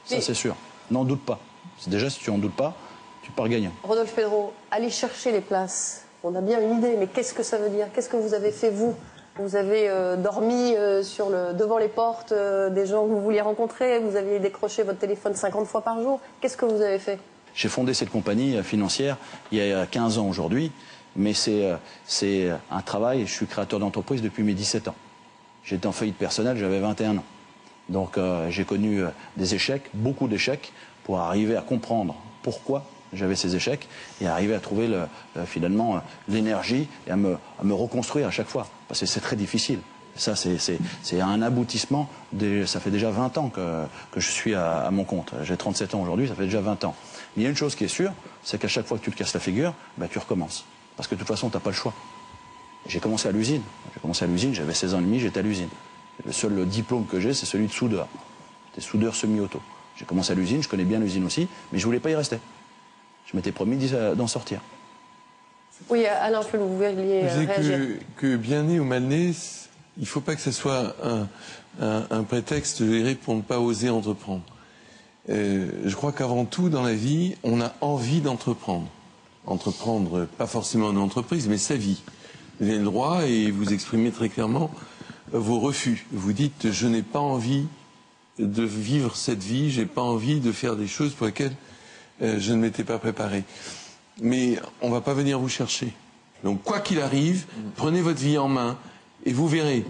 Ça, c'est sûr. N'en doute pas. Déjà, si tu n'en doutes pas, tu pars gagnant. Rodolphe Pedro, allez chercher les places. On a bien une idée, mais qu'est-ce que ça veut dire? Qu'est-ce que vous avez fait, vous? Vous avez dormi devant les portes des gens que vous vouliez rencontrer? Vous aviez décroché votre téléphone 50 fois par jour? Qu'est-ce que vous avez fait? J'ai fondé cette compagnie financière il y a 15 ans aujourd'hui, mais c'est un travail. Je suis créateur d'entreprise depuis mes 17 ans. J'étais en faillite personnelle, j'avais 21 ans. Donc j'ai connu des échecs, beaucoup d'échecs, pour arriver à comprendre pourquoi j'avais ces échecs et arriver à trouver finalement l'énergie et à me reconstruire à chaque fois. Parce que c'est très difficile. Ça, c'est un aboutissement. Ça fait déjà 20 ans que je suis à mon compte. J'ai 37 ans aujourd'hui, ça fait déjà 20 ans. Mais il y a une chose qui est sûre, c'est qu'à chaque fois que tu te casses la figure, bah, tu recommences. Parce que de toute façon, tu n'as pas le choix. J'ai commencé à l'usine. J'avais 16 ans et demi, j'étais à l'usine. Le seul diplôme que j'ai, c'est celui de soudeur. J'étais soudeur semi-auto. J'ai commencé à l'usine, je connais bien l'usine aussi, mais je ne voulais pas y rester. Je m'étais promis d'en sortir. Oui, Alain Flelou, vous vouliez réagir. Que bien né ou mal né, il ne faut pas que ce soit un prétexte, je dirais, pour ne pas oser entreprendre. Je crois qu'avant tout, dans la vie, on a envie d'entreprendre. Entreprendre, pas forcément une entreprise, mais sa vie. Vous avez le droit et vous exprimez très clairement vos refus. Vous dites, je n'ai pas envie de vivre cette vie, j'ai pas envie de faire des choses pour lesquelles je ne m'étais pas préparé. Mais on ne va pas venir vous chercher. Donc quoi qu'il arrive, prenez votre vie en main et vous verrez.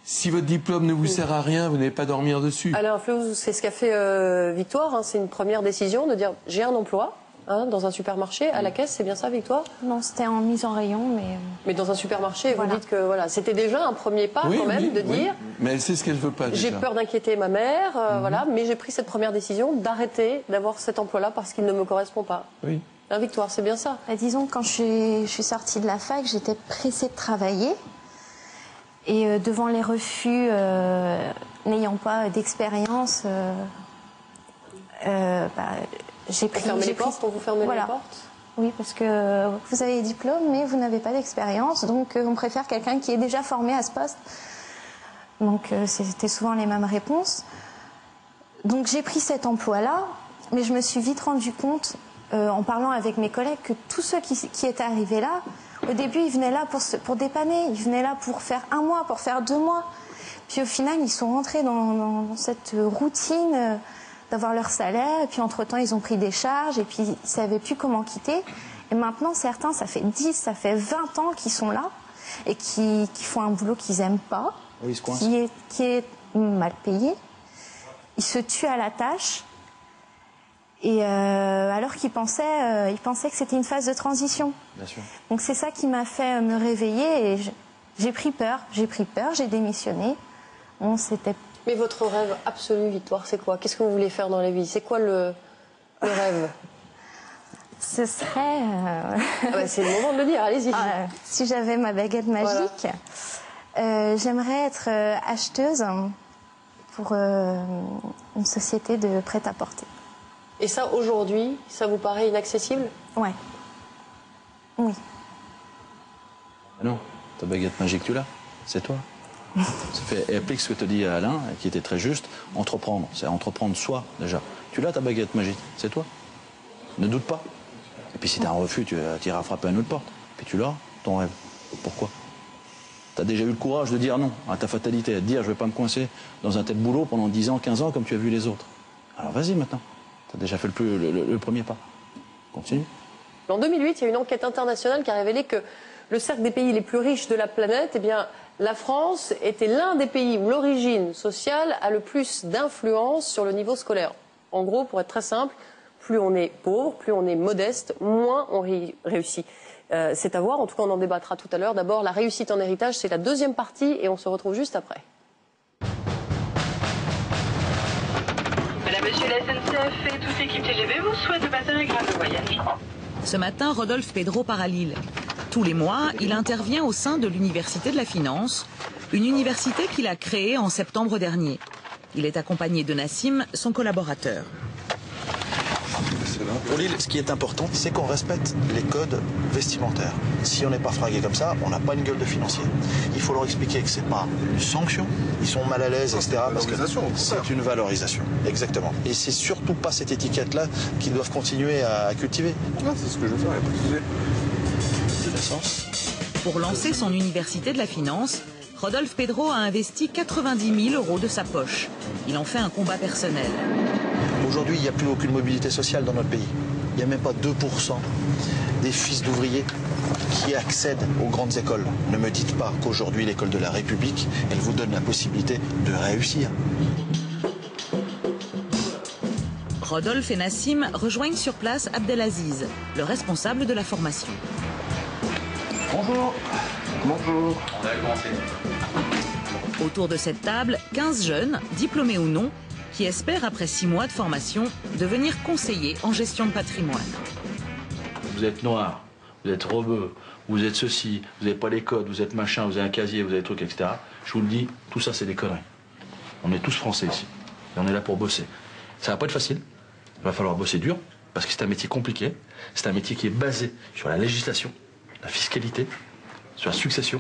Si votre diplôme ne vous sert à rien, vous n'allez pas dormir dessus. Alors, c'est ce qu'a fait Victoire. Hein, c'est une première décision de dire j'ai un emploi dans un supermarché à la caisse. C'est bien ça, Victoire? Non, c'était en mise en rayon, mais dans un supermarché, voilà. Vous dites que voilà, c'était déjà un premier pas quand même de dire. Mais elle sait ce qu'elle veut pas. J'ai peur d'inquiéter ma mère, voilà, mais j'ai pris cette première décision d'arrêter d'avoir cet emploi-là parce qu'il ne me correspond pas. Oui. Hein, Victoire, c'est bien ça. Bah, disons, quand je suis sortie de la fac, j'étais pressée de travailler. Et devant les refus, n'ayant pas d'expérience, j'ai pris... Fermer les portes pour vous fermer les portes? Oui, parce que vous avez des diplômes, mais vous n'avez pas d'expérience. Donc on préfère quelqu'un qui est déjà formé à ce poste. Donc c'était souvent les mêmes réponses. Donc j'ai pris cet emploi-là, mais je me suis vite rendu compte, en parlant avec mes collègues, que tous ceux qui étaient arrivés là, au début, ils venaient là pour dépanner, ils venaient là pour faire 1 mois, pour faire 2 mois. Puis au final, ils sont rentrés dans cette routine d'avoir leur salaire. Et puis entre-temps, ils ont pris des charges et puis ils ne savaient plus comment quitter. Et maintenant, certains, ça fait 10, ça fait 20 ans qu'ils sont là et qui font un boulot qu'ils n'aiment pas, oui, qui est mal payé. Ils se tuent à la tâche. Et alors qu'ils pensaient que c'était une phase de transition. Bien sûr. Donc c'est ça qui m'a fait me réveiller et j'ai pris peur, j'ai démissionné. Bon, c'était... Mais votre rêve absolu, Victoire, c'est quoi? Qu'est-ce que vous voulez faire dans la vie? C'est quoi le rêve? Ce serait... c'est le moment de le dire, allez-y. Si j'avais ma baguette magique, j'aimerais être acheteuse pour une société de prêt-à-porter. Et ça, aujourd'hui, ça vous paraît inaccessible? Ouais. Oui. Non, ta baguette magique, tu l'as. C'est toi. Et applique ce que te dit Alain, qui était très juste. Entreprendre, c'est entreprendre soi, déjà. Tu l'as, ta baguette magique. C'est toi. Ne doute pas. Et puis si tu as un refus, tu iras frapper à une autre porte. Puis tu l'auras, ton rêve. Pourquoi? Tu as déjà eu le courage de dire non à ta fatalité, à te dire je ne vais pas me coincer dans un tel boulot pendant 10 ans, 15 ans, comme tu as vu les autres. Alors vas-y maintenant. Tu as déjà fait le premier pas. Continue. En 2008, il y a une enquête internationale qui a révélé que le cercle des pays les plus riches de la planète, eh bien, la France était l'un des pays où l'origine sociale a le plus d'influence sur le niveau scolaire. En gros, pour être très simple, plus on est pauvre, plus on est modeste, moins on réussit. C'est à voir, en tout cas on en débattra tout à l'heure. D'abord, la réussite en héritage, c'est la deuxième partie et on se retrouve juste après. Madame, monsieur, la SNCF et toute l'équipe TGV vous souhaite de passer un agréable voyage. Ce matin, Rodolphe Pedro part à Lille. Tous les mois, il intervient au sein de l'Université de la Finance, une université qu'il a créée en septembre dernier. Il est accompagné de Nassim, son collaborateur. Pour Lille, ce qui est important, c'est qu'on respecte les codes vestimentaires. Si on n'est pas fragué comme ça, on n'a pas une gueule de financier. Il faut leur expliquer que c'est pas une sanction, ils sont mal à l'aise, etc. Parce que c'est une valorisation, exactement. Et c'est surtout pas cette étiquette-là qu'ils doivent continuer à cultiver. C'est ce que je veux faire, il n'y a pas de souci. Pour lancer son université de la finance, Rodolphe Pedro a investi 90 000 € de sa poche. Il en fait un combat personnel. Aujourd'hui, il n'y a plus aucune mobilité sociale dans notre pays. Il n'y a même pas 2% des fils d'ouvriers qui accèdent aux grandes écoles. Ne me dites pas qu'aujourd'hui, l'école de la République, elle vous donne la possibilité de réussir. Rodolphe et Nassim rejoignent sur place Abdelaziz, le responsable de la formation. Bonjour. Bonjour. On a commencé. Autour de cette table, 15 jeunes, diplômés ou non, qui espèrent, après 6 mois de formation, devenir conseillers en gestion de patrimoine. Vous êtes noir, vous êtes rebeu, vous êtes ceci, vous n'avez pas les codes, vous êtes machin, vous avez un casier, vous avez des trucs, etc. Je vous le dis, tout ça, c'est des conneries. On est tous français ici. Et on est là pour bosser. Ça va pas être facile. Il va falloir bosser dur, parce que c'est un métier compliqué. C'est un métier qui est basé sur la législation, la fiscalité, sur la succession.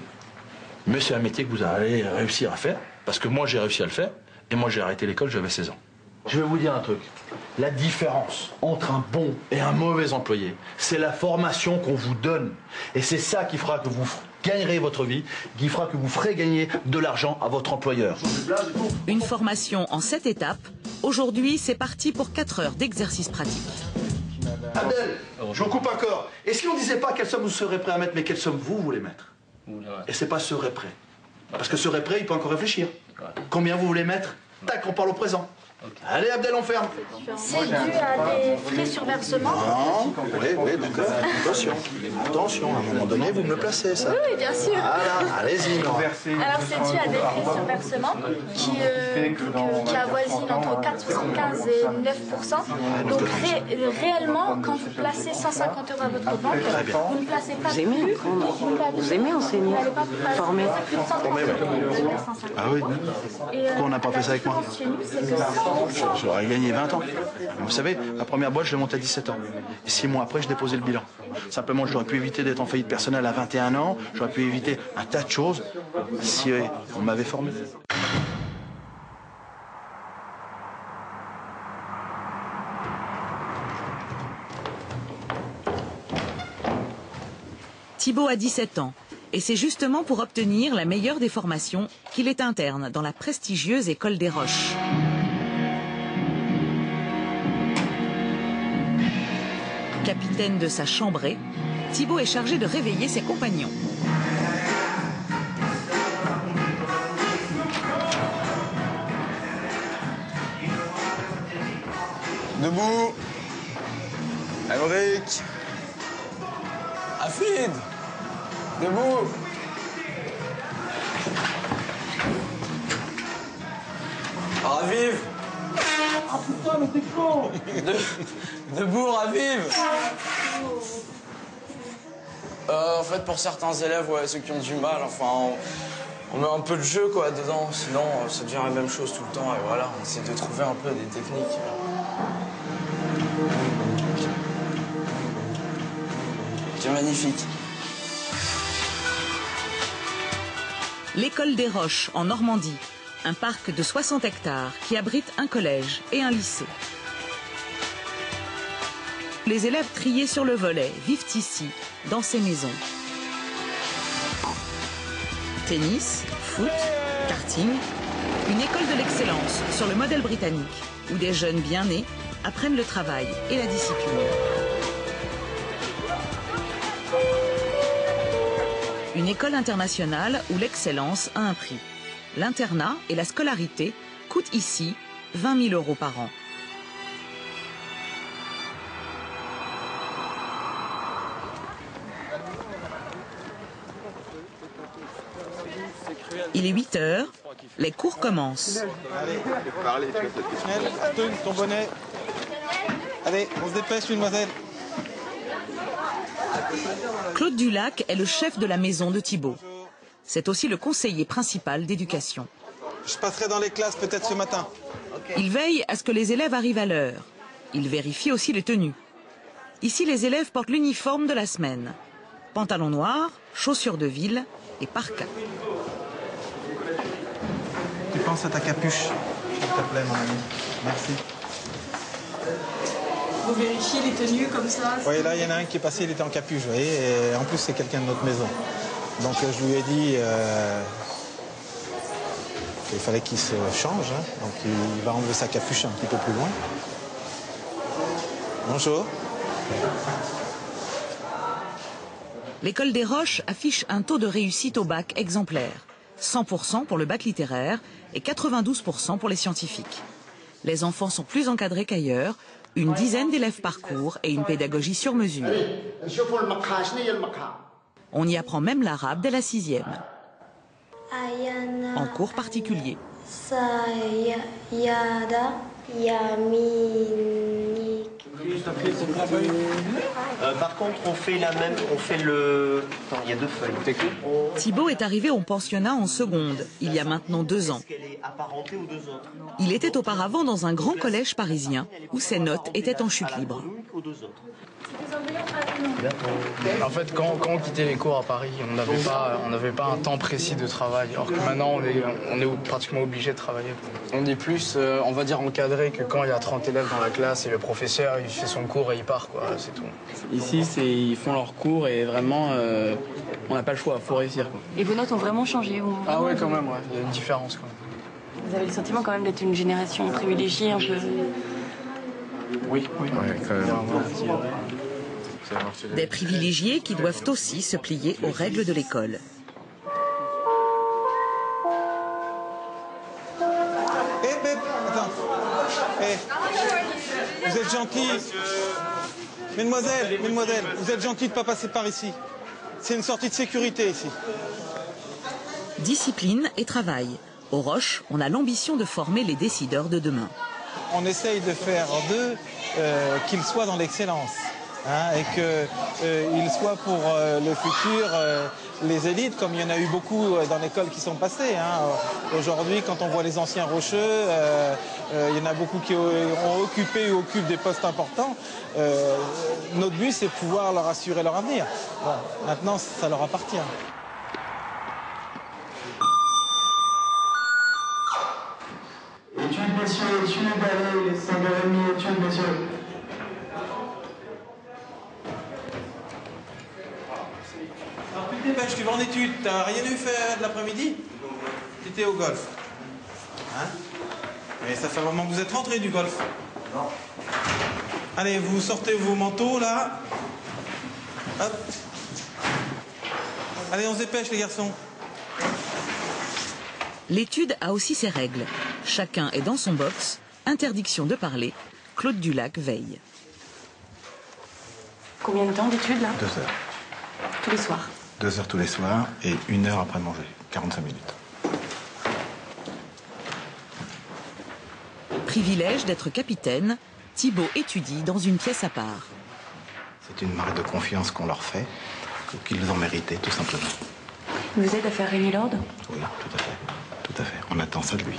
Mais c'est un métier que vous allez réussir à faire, parce que moi j'ai réussi à le faire, et moi j'ai arrêté l'école, j'avais 16 ans. Je vais vous dire un truc, la différence entre un bon et un mauvais employé, c'est la formation qu'on vous donne. Et c'est ça qui fera que vous gagnerez votre vie, qui fera que vous ferez gagner de l'argent à votre employeur. Une formation en 7 étapes. Aujourd'hui, c'est parti pour 4 heures d'exercice pratique. Abdel, je vous coupe encore. Et si on ne disait pas quelle somme vous serez prêt à mettre, mais quelle somme vous voulez mettre? Et c'est pas serait prêt. Parce que serait prêt, il peut encore réfléchir. Combien vous voulez mettre? Tac, on parle au présent. Allez Abdel, on ferme. C'est dû à des frais sur versement? Non, oui, d'accord. Attention, à un moment donné, vous me le placez, ça. Oui, bien sûr. Voilà, allez-y. Alors c'est dû à des frais sur versement qui avoisinent entre 4,75 et 9%. Donc réellement, quand vous placez 150 € à votre banque, vous ne placez pas plus. Vous aimez enseigner, former. Ah oui. Pourquoi on n'a pas fait ça avec moi? J'aurais gagné 20 ans. Vous savez, la première boîte, je l'ai montée à 17 ans. Et 6 mois après, je déposais le bilan. Simplement, j'aurais pu éviter d'être en faillite personnelle à 21 ans. J'aurais pu éviter un tas de choses si on m'avait formé. Thibaut a 17 ans. Et c'est justement pour obtenir la meilleure des formations qu'il est interne dans la prestigieuse École des Roches. Capitaine de sa chambrée, Thibaut est chargé de réveiller ses compagnons. Debout. Amric. Afid. Debout. Ravive. Ah putain, mais t'es con. Debout, ravive. En fait, pour certains élèves, ouais, ceux qui ont du mal, enfin, on met un peu de jeu quoi dedans, sinon ça devient la même chose tout le temps et voilà, on essaie de trouver un peu des techniques. C'est magnifique. L'École des Roches, en Normandie. Un parc de 60 hectares qui abrite un collège et un lycée. Les élèves triés sur le volet vivent ici, dans ces maisons. Tennis, foot, karting, une école de l'excellence sur le modèle britannique, où des jeunes bien nés apprennent le travail et la discipline. Une école internationale où l'excellence a un prix. L'internat et la scolarité coûtent ici 20 000 € par an. Il est 8 heures, les cours commencent. Allez, ton bonnet. Allez, on se dépêche, mademoiselle. Claude Dulac est le chef de la maison de Thibaut. C'est aussi le conseiller principal d'éducation. Je passerai dans les classes peut-être ce matin. Il veille à ce que les élèves arrivent à l'heure. Il vérifie aussi les tenues. Ici, les élèves portent l'uniforme de la semaine. Pantalon noir, chaussures de ville et parka. Tu penses à ta capuche, s'il te plaît, mon ami. Merci. Vous vérifiez les tenues comme ça? Oui, là, il y en a un qui est passé, il était en capuche, vous voyez, et en plus, c'est quelqu'un de notre maison. Donc, je lui ai dit qu'il fallait qu'il se change, hein. Donc, il va enlever sa capuche un petit peu plus loin. Bonjour. L'école des Roches affiche un taux de réussite au bac exemplaire. 100% pour le bac littéraire et 92% pour les scientifiques. Les enfants sont plus encadrés qu'ailleurs. Une dizaine d'élèves par cours et une pédagogie sur mesure. On y apprend même l'arabe dès la 6e. En cours particulier. Par contre, on fait la même, on fait le... Attends, il y a 2 feuilles. Thibaut est arrivé au pensionnat en seconde, il y a maintenant 2 ans. Il était auparavant dans un grand collège parisien, où ses notes étaient en chute libre. En fait, quand on quittait les cours à Paris, on n'avait pas un temps précis de travail. Alors que maintenant, on est pratiquement obligé de travailler. On est plus, on va dire, encadré que quand il y a 30 élèves dans la classe et le professeur, il fait son cours et il part, quoi, c'est tout. Ici, ils font leur cours et vraiment, on n'a pas le choix, il faut réussir, quoi. Et vos notes ont vraiment changé? Ah ouais, quand même, ouais. Il y a une différence, quoi. Vous avez le sentiment quand même d'être une génération privilégiée, un peu? Oui, oui. Ouais, quand même. Des privilégiés qui doivent aussi se plier aux règles de l'école. Attends. Vous êtes gentil. Mesdemoiselles, vous êtes gentil de ne pas passer par ici. C'est une sortie de sécurité ici. Discipline et travail. Aux Roches, on a l'ambition de former les décideurs de demain. On essaye de faire d'eux qu'ils soient dans l'excellence. Hein, et qu'ils soient pour le futur les élites, comme il y en a eu beaucoup dans l'école qui sont passées. Hein. Aujourd'hui, quand on voit les anciens rocheux, il y en a beaucoup qui ont occupé ou occupent des postes importants. Notre but, c'est de pouvoir leur assurer leur avenir. Bon, maintenant, ça leur appartient. Études, messieurs, études, allez, les 5h30, études, messieurs. Alors, tu te dépêches, tu vas en études. T'as rien eu faire de l'après-midi? Tu étais au golf. Hein? Mais ça fait un moment que vous êtes rentrés du golf. Non. Allez, vous sortez vos manteaux, là. Hop. Allez, on se dépêche, les garçons. L'étude a aussi ses règles. Chacun est dans son box. Interdiction de parler. Claude Dulac veille. Combien de temps d'études, là? 2 heures. Tous les soirs? 2 heures tous les soirs et 1 heure après manger. 45 minutes. Privilège d'être capitaine, Thibaut étudie dans une pièce à part. C'est une marque de confiance qu'on leur fait, qu'ils ont mérité, tout simplement. Il vous aide à faire régner l'ordre? Oui, tout à fait. Tout à fait. On attend ça de lui.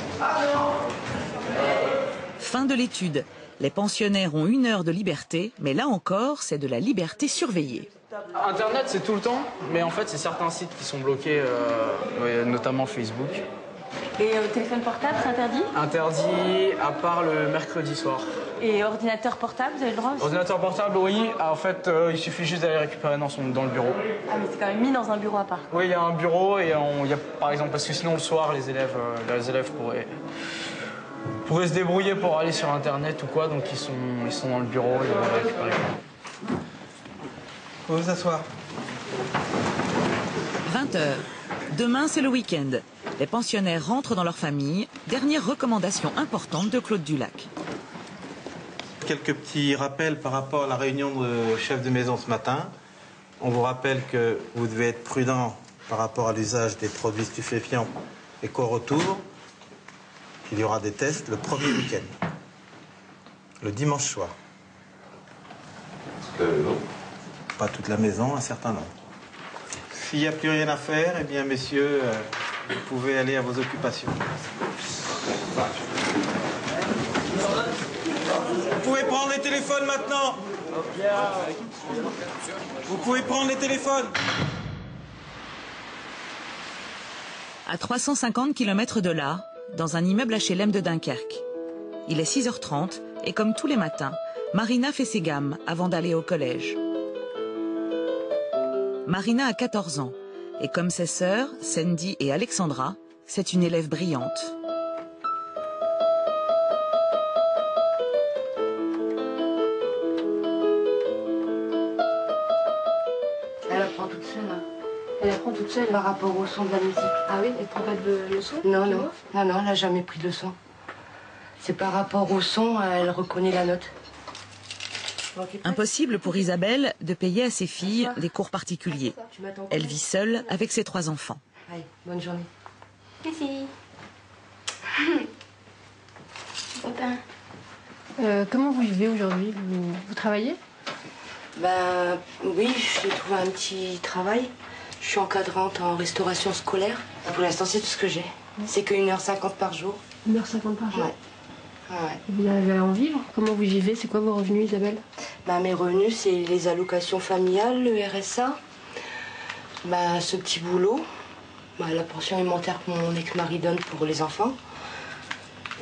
Fin de l'étude. Les pensionnaires ont 1 heure de liberté, mais là encore, c'est de la liberté surveillée. Internet, c'est tout le temps, mais en fait, c'est certains sites qui sont bloqués, notamment Facebook. Et téléphone portable, c'est interdit? Interdit, à part le mercredi soir. Et ordinateur portable, vous avez le droit aussi? Ordinateur portable, oui. En fait, il suffit juste d'aller récupérer dans le bureau. Ah, mais c'est quand même mis dans un bureau à part. Oui, il y a un bureau et il y a, par exemple, parce que sinon le soir, les élèves pourraient se débrouiller pour aller sur Internet ou quoi, donc ils sont dans le bureau et ils vont récupérer. Faut vous asseoir. 20 h. Demain, c'est le week-end. Les pensionnaires rentrent dans leur famille. Dernière recommandation importante de Claude Dulac. Quelques petits rappels par rapport à la réunion de chef de maison ce matin. On vous rappelle que vous devez être prudent par rapport à l'usage des produits stupéfiants et qu'au retour, il y aura des tests le premier week-end, le dimanche soir. Pas toute la maison, un certain nombre. S'il n'y a plus rien à faire, eh bien, messieurs, vous pouvez aller à vos occupations. Vous pouvez prendre les téléphones maintenant. Vous pouvez prendre les téléphones. À 350 km de là, dans un immeuble HLM de Dunkerque. Il est 6h30 et comme tous les matins, Marina fait ses gammes avant d'aller au collège. Marina a 14 ans et comme ses sœurs, Sandy et Alexandra, c'est une élève brillante. Elle apprend toute seule. Hein. Elle apprend toute seule par rapport au son de la musique. Ah oui, elle prend pas de leçon? Non, non, non, non, elle n'a jamais pris de leçon. C'est par rapport au son, elle reconnaît la note. Impossible pour Isabelle de payer à ses filles des cours particuliers. Elle vit seule avec ses 3 enfants. Allez, bonne journée. Merci. Comment vous vivez aujourd'hui? Vous travaillez? Ben oui, j'ai trouvé un petit travail. Je suis encadrante en restauration scolaire. Pour l'instant, c'est tout ce que j'ai. C'est que 1h50 par jour. 1h50 par jour? Ouais. Ouais. Vous arrivez à en vivre? Comment vous vivez? C'est quoi vos revenus, Isabelle? Ben, mes revenus, c'est les allocations familiales, le RSA, ben, ce petit boulot, ben, la pension alimentaire que mon ex-mari donne pour les enfants.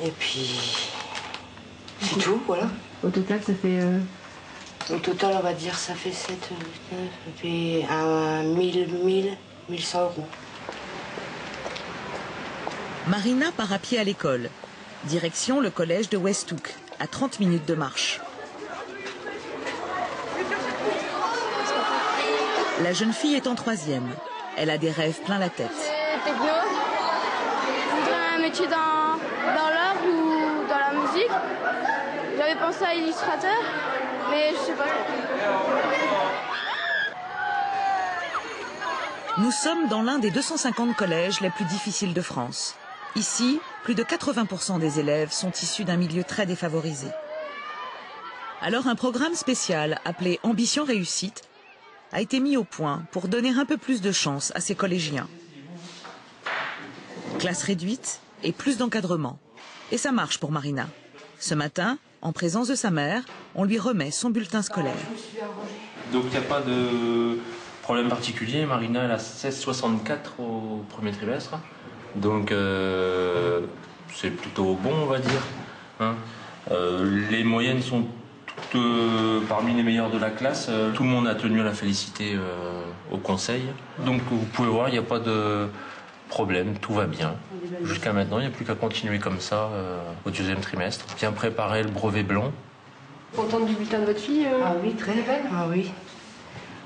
Et puis, c'est tout, voilà. Au total, ça fait... Au total, on va dire, ça fait 7, 9, ça fait 1100 euros. Marina part à pied à l'école. Direction le collège de Westhoek, à 30 minutes de marche. La jeune fille est en 3e. Elle a des rêves plein la tête. Techno. Je voudrais un métier dans l'art ou dans la musique. J'avais pensé à illustrateur, mais je sais pas. Nous sommes dans l'un des 250 collèges les plus difficiles de France. Ici, plus de 80% des élèves sont issus d'un milieu très défavorisé. Alors un programme spécial appelé Ambition Réussite a été mis au point pour donner un peu plus de chance à ces collégiens. Classe réduite et plus d'encadrement. Et ça marche pour Marina. Ce matin, en présence de sa mère, on lui remet son bulletin scolaire. Donc il n'y a pas de problème particulier. Marina, elle a 16,64 au premier trimestre. Donc c'est plutôt bon, on va dire. Hein. Les moyennes sont toutes parmi les meilleures de la classe. Tout le monde a tenu à la féliciter au conseil. Donc vous pouvez voir, il n'y a pas de problème, tout va bien. Jusqu'à maintenant, il n'y a plus qu'à continuer comme ça au 2e trimestre. Bien préparer le brevet blanc. Contente du bulletin de votre fille? Ah oui, très belle. Ah oui,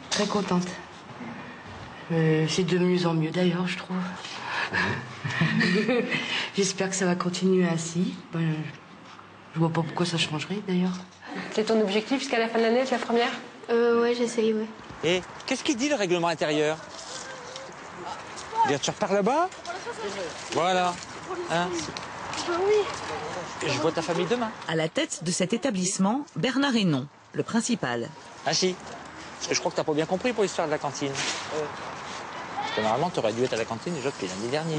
très contente. C'est de mieux en mieux d'ailleurs, je trouve. J'espère que ça va continuer ainsi. Ben, je vois pas pourquoi ça changerait d'ailleurs. C'est ton objectif jusqu'à la fin de l'année, c'est la première? Ouais, j'essaye, ouais. Et qu'est-ce qu'il dit le règlement intérieur? Bien, tu repars là-bas? Voilà. Hein? Oui. Je vois ta famille demain. À la tête de cet établissement, Bernard Hénon, le principal. Ah si. Parce que je crois que t'as pas bien compris pour l'histoire de la cantine. Parce que normalement, t'aurais dû être à la cantine déjà depuis lundi dernier.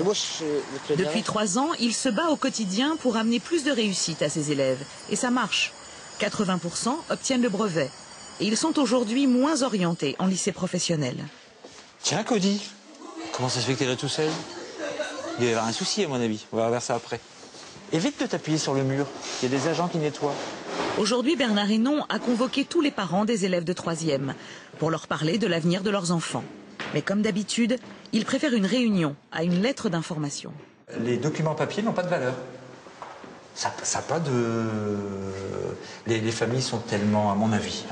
Depuis 3 ans, il se bat au quotidien pour amener plus de réussite à ses élèves. Et ça marche. 80% obtiennent le brevet. Et ils sont aujourd'hui moins orientés en lycée professionnel. Tiens, Cody, comment ça se fait que t'es là tout seul? Il doit y avoir un souci, à mon avis. On va voir ça après. Évite de t'appuyer sur le mur. Il y a des agents qui nettoient. Aujourd'hui, Bernard Hénon a convoqué tous les parents des élèves de 3e pour leur parler de l'avenir de leurs enfants. Mais comme d'habitude, il préfère une réunion à une lettre d'information. Les documents papier n'ont pas de valeur. Ça a pas de... Les familles sont tellement, à mon avis,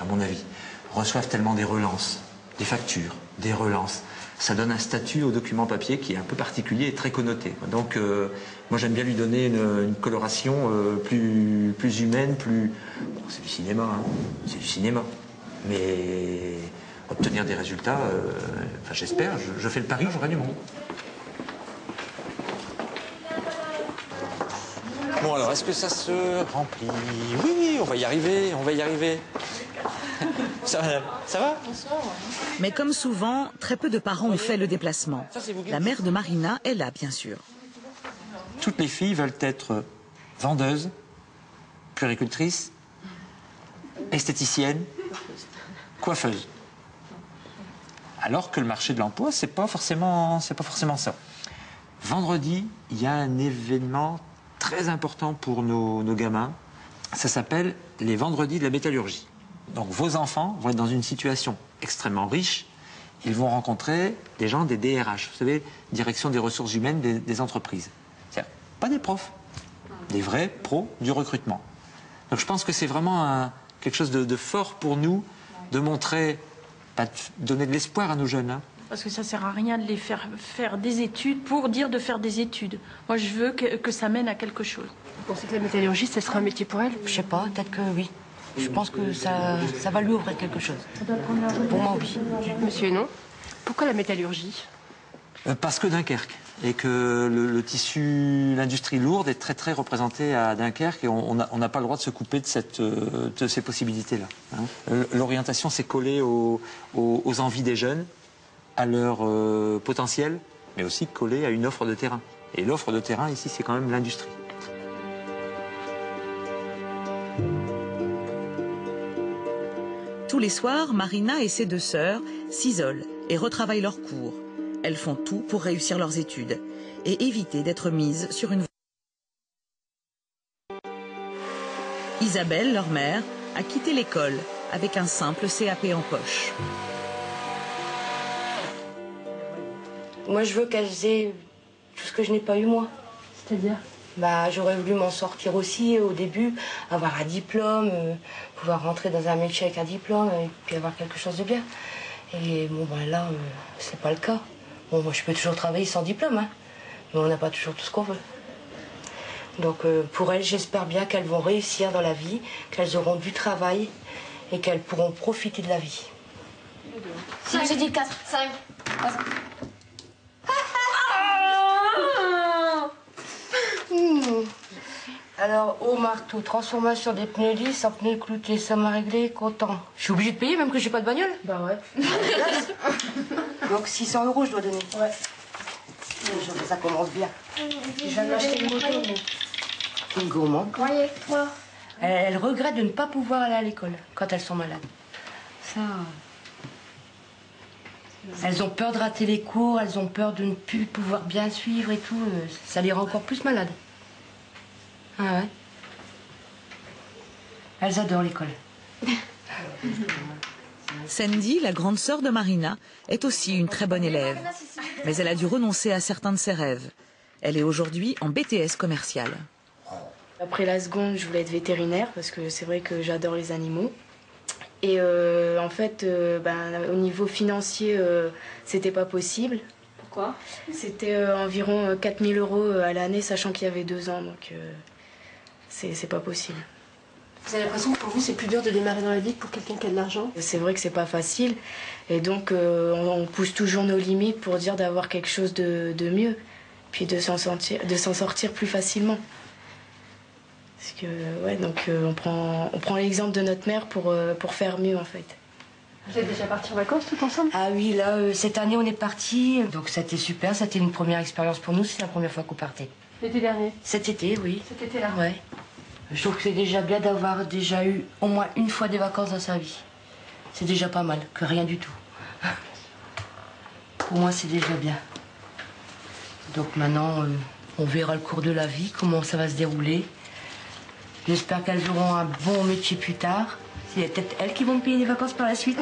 reçoivent tellement des relances, des factures, des relances. Ça donne un statut au document papier qui est un peu particulier et très connoté. Donc, moi, j'aime bien lui donner une coloration plus humaine, plus... Bon, c'est du cinéma, hein. C'est du cinéma. Mais obtenir des résultats, enfin, j'espère, je fais le pari que j'aurai du monde. Bon, alors, est-ce que ça se remplit? Oui, on va y arriver, on va y arriver. Ça va? Mais comme souvent, très peu de parents ont fait le déplacement. La mère de Marina est là, bien sûr. Toutes les filles veulent être vendeuses, puéricultrices, esthéticiennes, Coiffeuse. Alors que le marché de l'emploi, c'est pas forcément ça. Vendredi, il y a un événement très important pour nos gamins. Ça s'appelle les vendredis de la métallurgie. Donc vos enfants vont être dans une situation extrêmement riche. Ils vont rencontrer des gens des DRH, vous savez, direction des ressources humaines des entreprises. C'est-à-dire pas des profs, des vrais pros du recrutement. Donc je pense que c'est vraiment quelque chose de fort pour nous de montrer, de donner de l'espoir à nos jeunes. Hein. Parce que ça sert à rien de les faire faire des études pour dire de faire des études. Moi, je veux que ça mène à quelque chose. Vous pensez que la métallurgie, ce sera un métier pour elle? Je sais pas, peut-être que oui. Je pense que ça va lui ouvrir quelque chose. Pour moi, oui. Monsieur Hénon, pourquoi la métallurgie? Parce que Dunkerque. Et que le tissu, l'industrie lourde est très très représentée à Dunkerque et on n'a pas le droit de se couper de ces possibilités-là. Hein. L'orientation, c'est coller aux envies des jeunes, à leur potentiel, mais aussi coller à une offre de terrain. Et l'offre de terrain, ici, c'est quand même l'industrie. Tous les soirs, Marina et ses deux sœurs s'isolent et retravaillent leurs cours. Elles font tout pour réussir leurs études et éviter d'être mises sur une voie. Isabelle, leur mère, a quitté l'école avec un simple CAP en poche. Moi, je veux qu'elles aient tout ce que je n'ai pas eu moi. C'est-à-dire? J'aurais voulu m'en sortir aussi au début, avoir un diplôme, pouvoir rentrer dans un métier avec un diplôme et puis avoir quelque chose de bien. Et bon, là, c'est pas le cas. Bon, moi, je peux toujours travailler sans diplôme, hein, mais on n'a pas toujours tout ce qu'on veut. Donc, pour elles, j'espère bien qu'elles vont réussir dans la vie, qu'elles auront du travail et qu'elles pourront profiter de la vie. 5, j'ai dit 4. 5. Alors, au marteau, transformation des pneus lisses en pneus cloutés, ça m'a réglé, content. Je suis obligée de payer même que j'ai pas de bagnole? Bah ouais. Donc 600 € je dois donner. Ouais. Ça commence bien. Je viens d'acheter une moto, mais... Une gourmande. Voyez, 3. Elles regrettent de ne pas pouvoir aller à l'école quand elles sont malades. Ça... Elles ont peur de rater les cours, elles ont peur de ne plus pouvoir bien suivre et tout. Ça les rend encore plus malades. Ah ouais. Elles adorent l'école. Sandy, la grande sœur de Marina, est aussi une très bonne élève. Mais elle a dû renoncer à certains de ses rêves. Elle est aujourd'hui en BTS commercial. Après la seconde, je voulais être vétérinaire parce que c'est vrai que j'adore les animaux. Et en fait, au niveau financier, c'était pas possible. Pourquoi? C'était environ 4 000 € à l'année, sachant qu'il y avait 2 ans, donc c'est pas possible. Vous avez l'impression que pour vous, c'est plus dur de démarrer dans la vie que pour quelqu'un qui a de l'argent? C'est vrai que c'est pas facile, et donc on pousse toujours nos limites pour dire d'avoir quelque chose de mieux, puis de s'en sortir plus facilement. Parce que, ouais, donc on prend l'exemple de notre mère pour faire mieux, en fait. Vous êtes déjà partis en vacances tout ensemble? Ah oui, là, cette année, on est partis. Donc c'était super, c'était une première expérience pour nous. C'est la première fois qu'on partait. L'été dernier? Cet été, oui. Cet été-là? Ouais. Je trouve que c'est déjà bien d'avoir déjà eu au moins une fois des vacances dans sa vie. C'est déjà pas mal, que rien du tout. Pour moi, c'est déjà bien. Donc maintenant, on verra le cours de la vie, comment ça va se dérouler. J'espère qu'elles auront un bon métier plus tard. C'est peut-être elles qui vont me payer des vacances par la suite.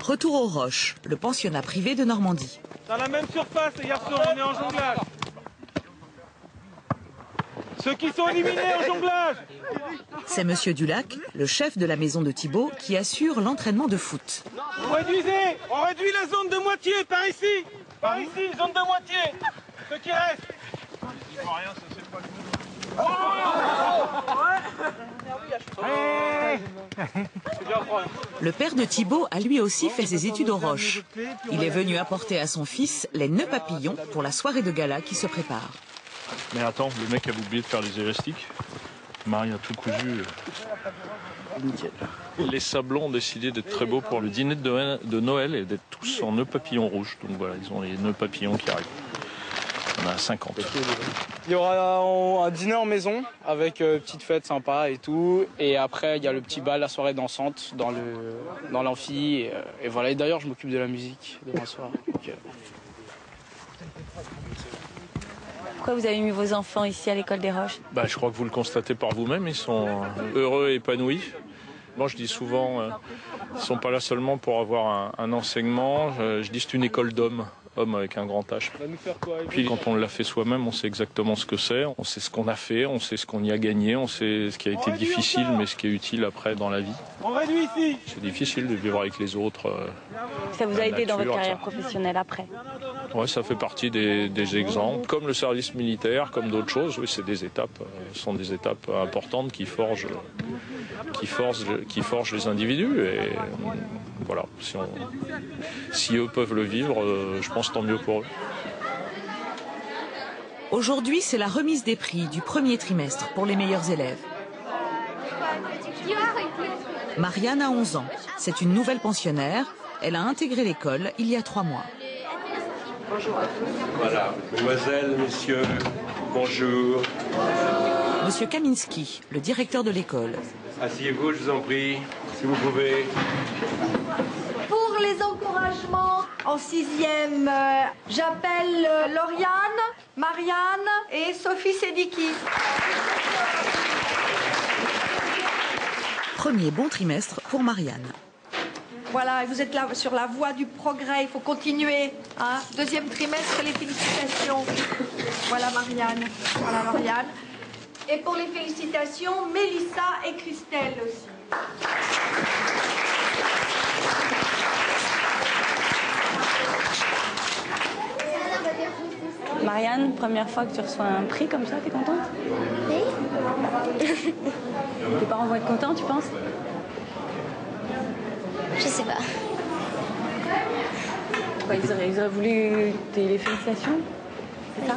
Retour aux Roches, le pensionnat privé de Normandie. Dans la même surface, les garçons, on est en jonglage. Ceux qui sont éliminés en jonglage. C'est Monsieur Dulac, le chef de la maison de Thibaut, qui assure l'entraînement de foot. Vous réduisez, on réduit la zone de moitié, par ici. Par ici, zone de moitié. Ceux qui restent. Le père de Thibaut a lui aussi fait ses études aux Roches. Il est venu apporter à son fils les nœuds papillons pour la soirée de gala qui se prépare. Mais attends, le mec a oublié de faire les élastiques. Marie a tout cousu. Nickel. Les Sablons ont décidé d'être très beaux pour le dîner de Noël et d'être tous en nœuds papillons rouges. Donc voilà, ils ont les nœuds papillons qui arrivent. On a 50. Il y aura un dîner en maison avec petite fête sympa et tout. Et après, il y a le petit bal, la soirée dansante dans l'amphi. Et voilà. Et d'ailleurs, je m'occupe de la musique demain soir. Donc, Pourquoi vous avez mis vos enfants ici à l'école des Roches? Je crois que vous le constatez par vous-même, ils sont heureux et épanouis. Moi, je dis souvent, ils ne sont pas là seulement pour avoir un enseignement. Je dis c'est une école d'hommes, homme avec un grand H. Puis quand on l'a fait soi-même, on sait exactement ce que c'est, on sait ce qu'on a fait, on sait ce qu'on y a gagné, on sait ce qui a été difficile, mais ce qui est utile après dans la vie. On réduit ici. C'est difficile de vivre avec les autres. Ça vous a aidé dans votre carrière professionnelle après? Oui, ça fait partie des exemples. Comme le service militaire, comme d'autres choses, oui, c'est des étapes, sont des étapes importantes qui forgent les individus. Et voilà, si eux peuvent le vivre, je pense tant mieux pour eux. Aujourd'hui, c'est la remise des prix du premier trimestre pour les meilleurs élèves. Marianne a 11 ans. C'est une nouvelle pensionnaire. Elle a intégré l'école il y a 3 mois. Bonjour à tous. Voilà, mesdemoiselles, messieurs, bonjour. Monsieur Kaminski, le directeur de l'école. Asseyez-vous, je vous en prie, si vous pouvez. Pour les encouragements en 6e, j'appelle Lauriane, Marianne et Sophie Sediki. Premier bon trimestre pour Marianne. Voilà, vous êtes là sur la voie du progrès, il faut continuer. Hein. 2e trimestre, les félicitations. Voilà Marianne, voilà Lauriane. Et pour les félicitations, Mélissa et Christelle aussi. Marianne, première fois que tu reçois un prix comme ça, t'es contente? Oui. Tes parents vont être contents, tu penses? Je sais pas. Quoi, ils auraient voulu les félicitations? C'est ça?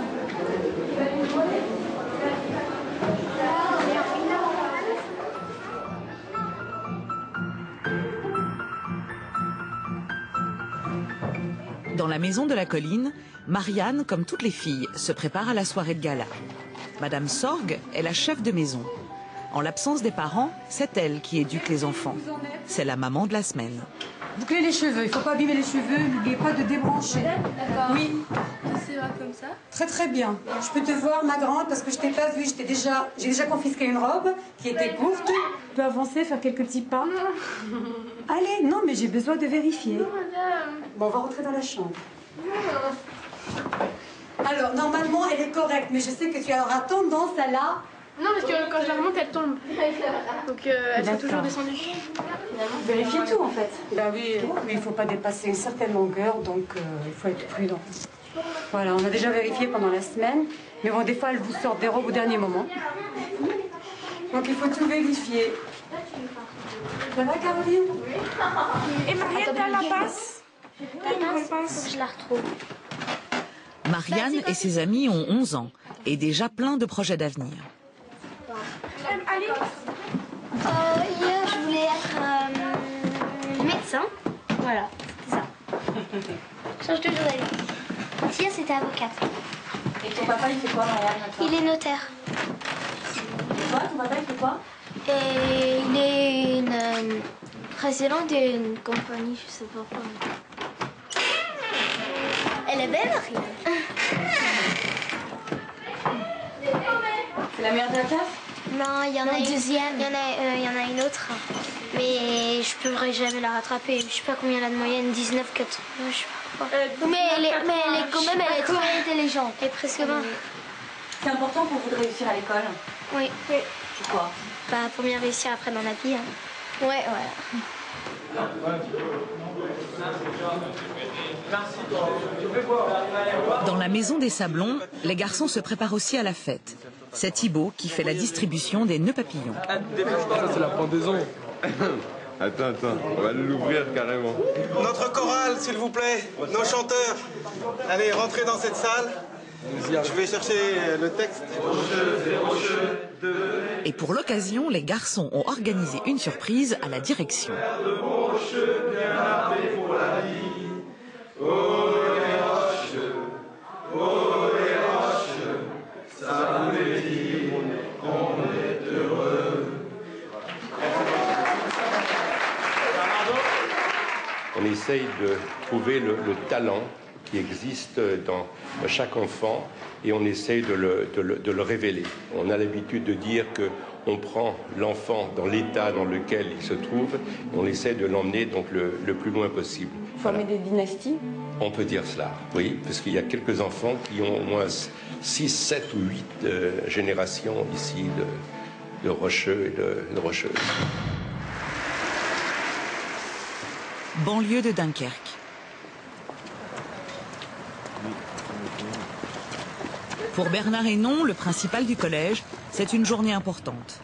Dans la maison de la colline, Marianne, comme toutes les filles, se prépare à la soirée de gala. Madame Sorgue est la chef de maison. En l'absence des parents, c'est elle qui éduque les enfants. C'est la maman de la semaine. Bouclez les cheveux, il ne faut pas abîmer les cheveux, n'oubliez pas de débrancher. D'accord. Oui. C'est va comme ça. Très très bien. Je peux te voir, ma grande, parce que je t'ai pas vue. J'ai déjà confisqué une robe qui était courte. Tu peux avancer, faire quelques petits pas. Non. Allez, non, mais j'ai besoin de vérifier. Non, madame. Bon, on va rentrer dans la chambre. Non. Alors, normalement, elle est correcte, mais je sais que tu auras tendance à la... Non, parce que quand je la remonte, elle tombe. Donc, elle s'est toujours descendue. Vérifier tout, en fait. Ben oui, mais il ne faut pas dépasser une certaine longueur, donc il faut être prudent. Voilà, on a déjà vérifié pendant la semaine, mais bon, des fois, elles vous sortent des robes au dernier moment. Donc, il faut tout vérifier. Ça va, Caroline? Et Marianne, t'as la passe? Faut que je la retrouve. Marianne et ses amis ont 11 ans et déjà plein de projets d'avenir. Allez. Hier, je voulais être médecin. Voilà, c'est ça. Change toujours d'avis. Hier, c'était avocate. Et ton papa, il fait quoi, Marianne? Il est notaire. Et toi, ton papa, il fait quoi? Et il est une présidente d'une compagnie, je sais pas quoi. Elle est belle, Marianne. C'est la meilleure de la classe? Non, il y en a une deuxième. Il y en a une autre. Mais je pourrais jamais la rattraper. Je sais pas combien elle a de moyenne, 19, 4. Je sais pas quoi. Mais elle est quand même, elle est très intelligente. Elle est presque 20. C'est important pour vous de réussir à l'école? Oui. Pourquoi? Bah, pour bien réussir après dans la vie. Hein. Ouais, voilà. Dans la maison des Sablons, les garçons se préparent aussi à la fête. C'est Thibaut qui fait la distribution des nœuds papillons. Ça, c'est la pendaison. Attends, on va l'ouvrir carrément. Notre chorale, s'il vous plaît, nos chanteurs. Allez, rentrez dans cette salle. Je vais chercher le texte. Et pour l'occasion, les garçons ont organisé une surprise à la direction. On essaye de trouver le talent qui existe dans chaque enfant et on essaye de le révéler. On a l'habitude de dire qu'on prend l'enfant dans l'état dans lequel il se trouve et on essaie de l'emmener donc le plus loin possible. Former des dynasties? On peut dire cela, oui, parce qu'il y a quelques enfants qui ont au moins 6, 7 ou 8 générations ici de rocheux et de rocheuses. Banlieue de Dunkerque. Pour Bernard Hénon, le principal du collège, c'est une journée importante.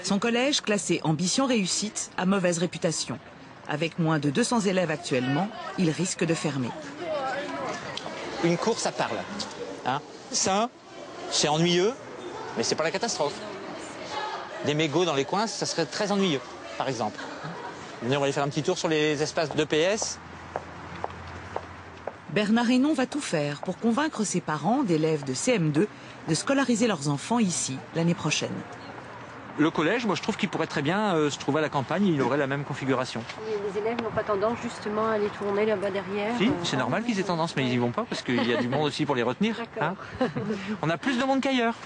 Son collège, classé ambition réussite, a mauvaise réputation. Avec moins de 200 élèves actuellement, il risque de fermer. Une course, ça parle. Hein? Ça, c'est ennuyeux, mais c'est pas la catastrophe. Des mégots dans les coins, ça serait très ennuyeux, par exemple. Venez, on va aller faire un petit tour sur les espaces d'EPS. Bernard Hénon va tout faire pour convaincre ses parents d'élèves de CM2 de scolariser leurs enfants ici l'année prochaine. Le collège, moi je trouve qu'il pourrait très bien se trouver à la campagne, il aurait la même configuration. Les élèves n'ont pas tendance justement à aller tourner là-bas derrière. Si, c'est normal qu'ils aient tendance, mais ils y vont pas parce qu'il y a du monde aussi pour les retenir. Hein. On a plus de monde qu'ailleurs.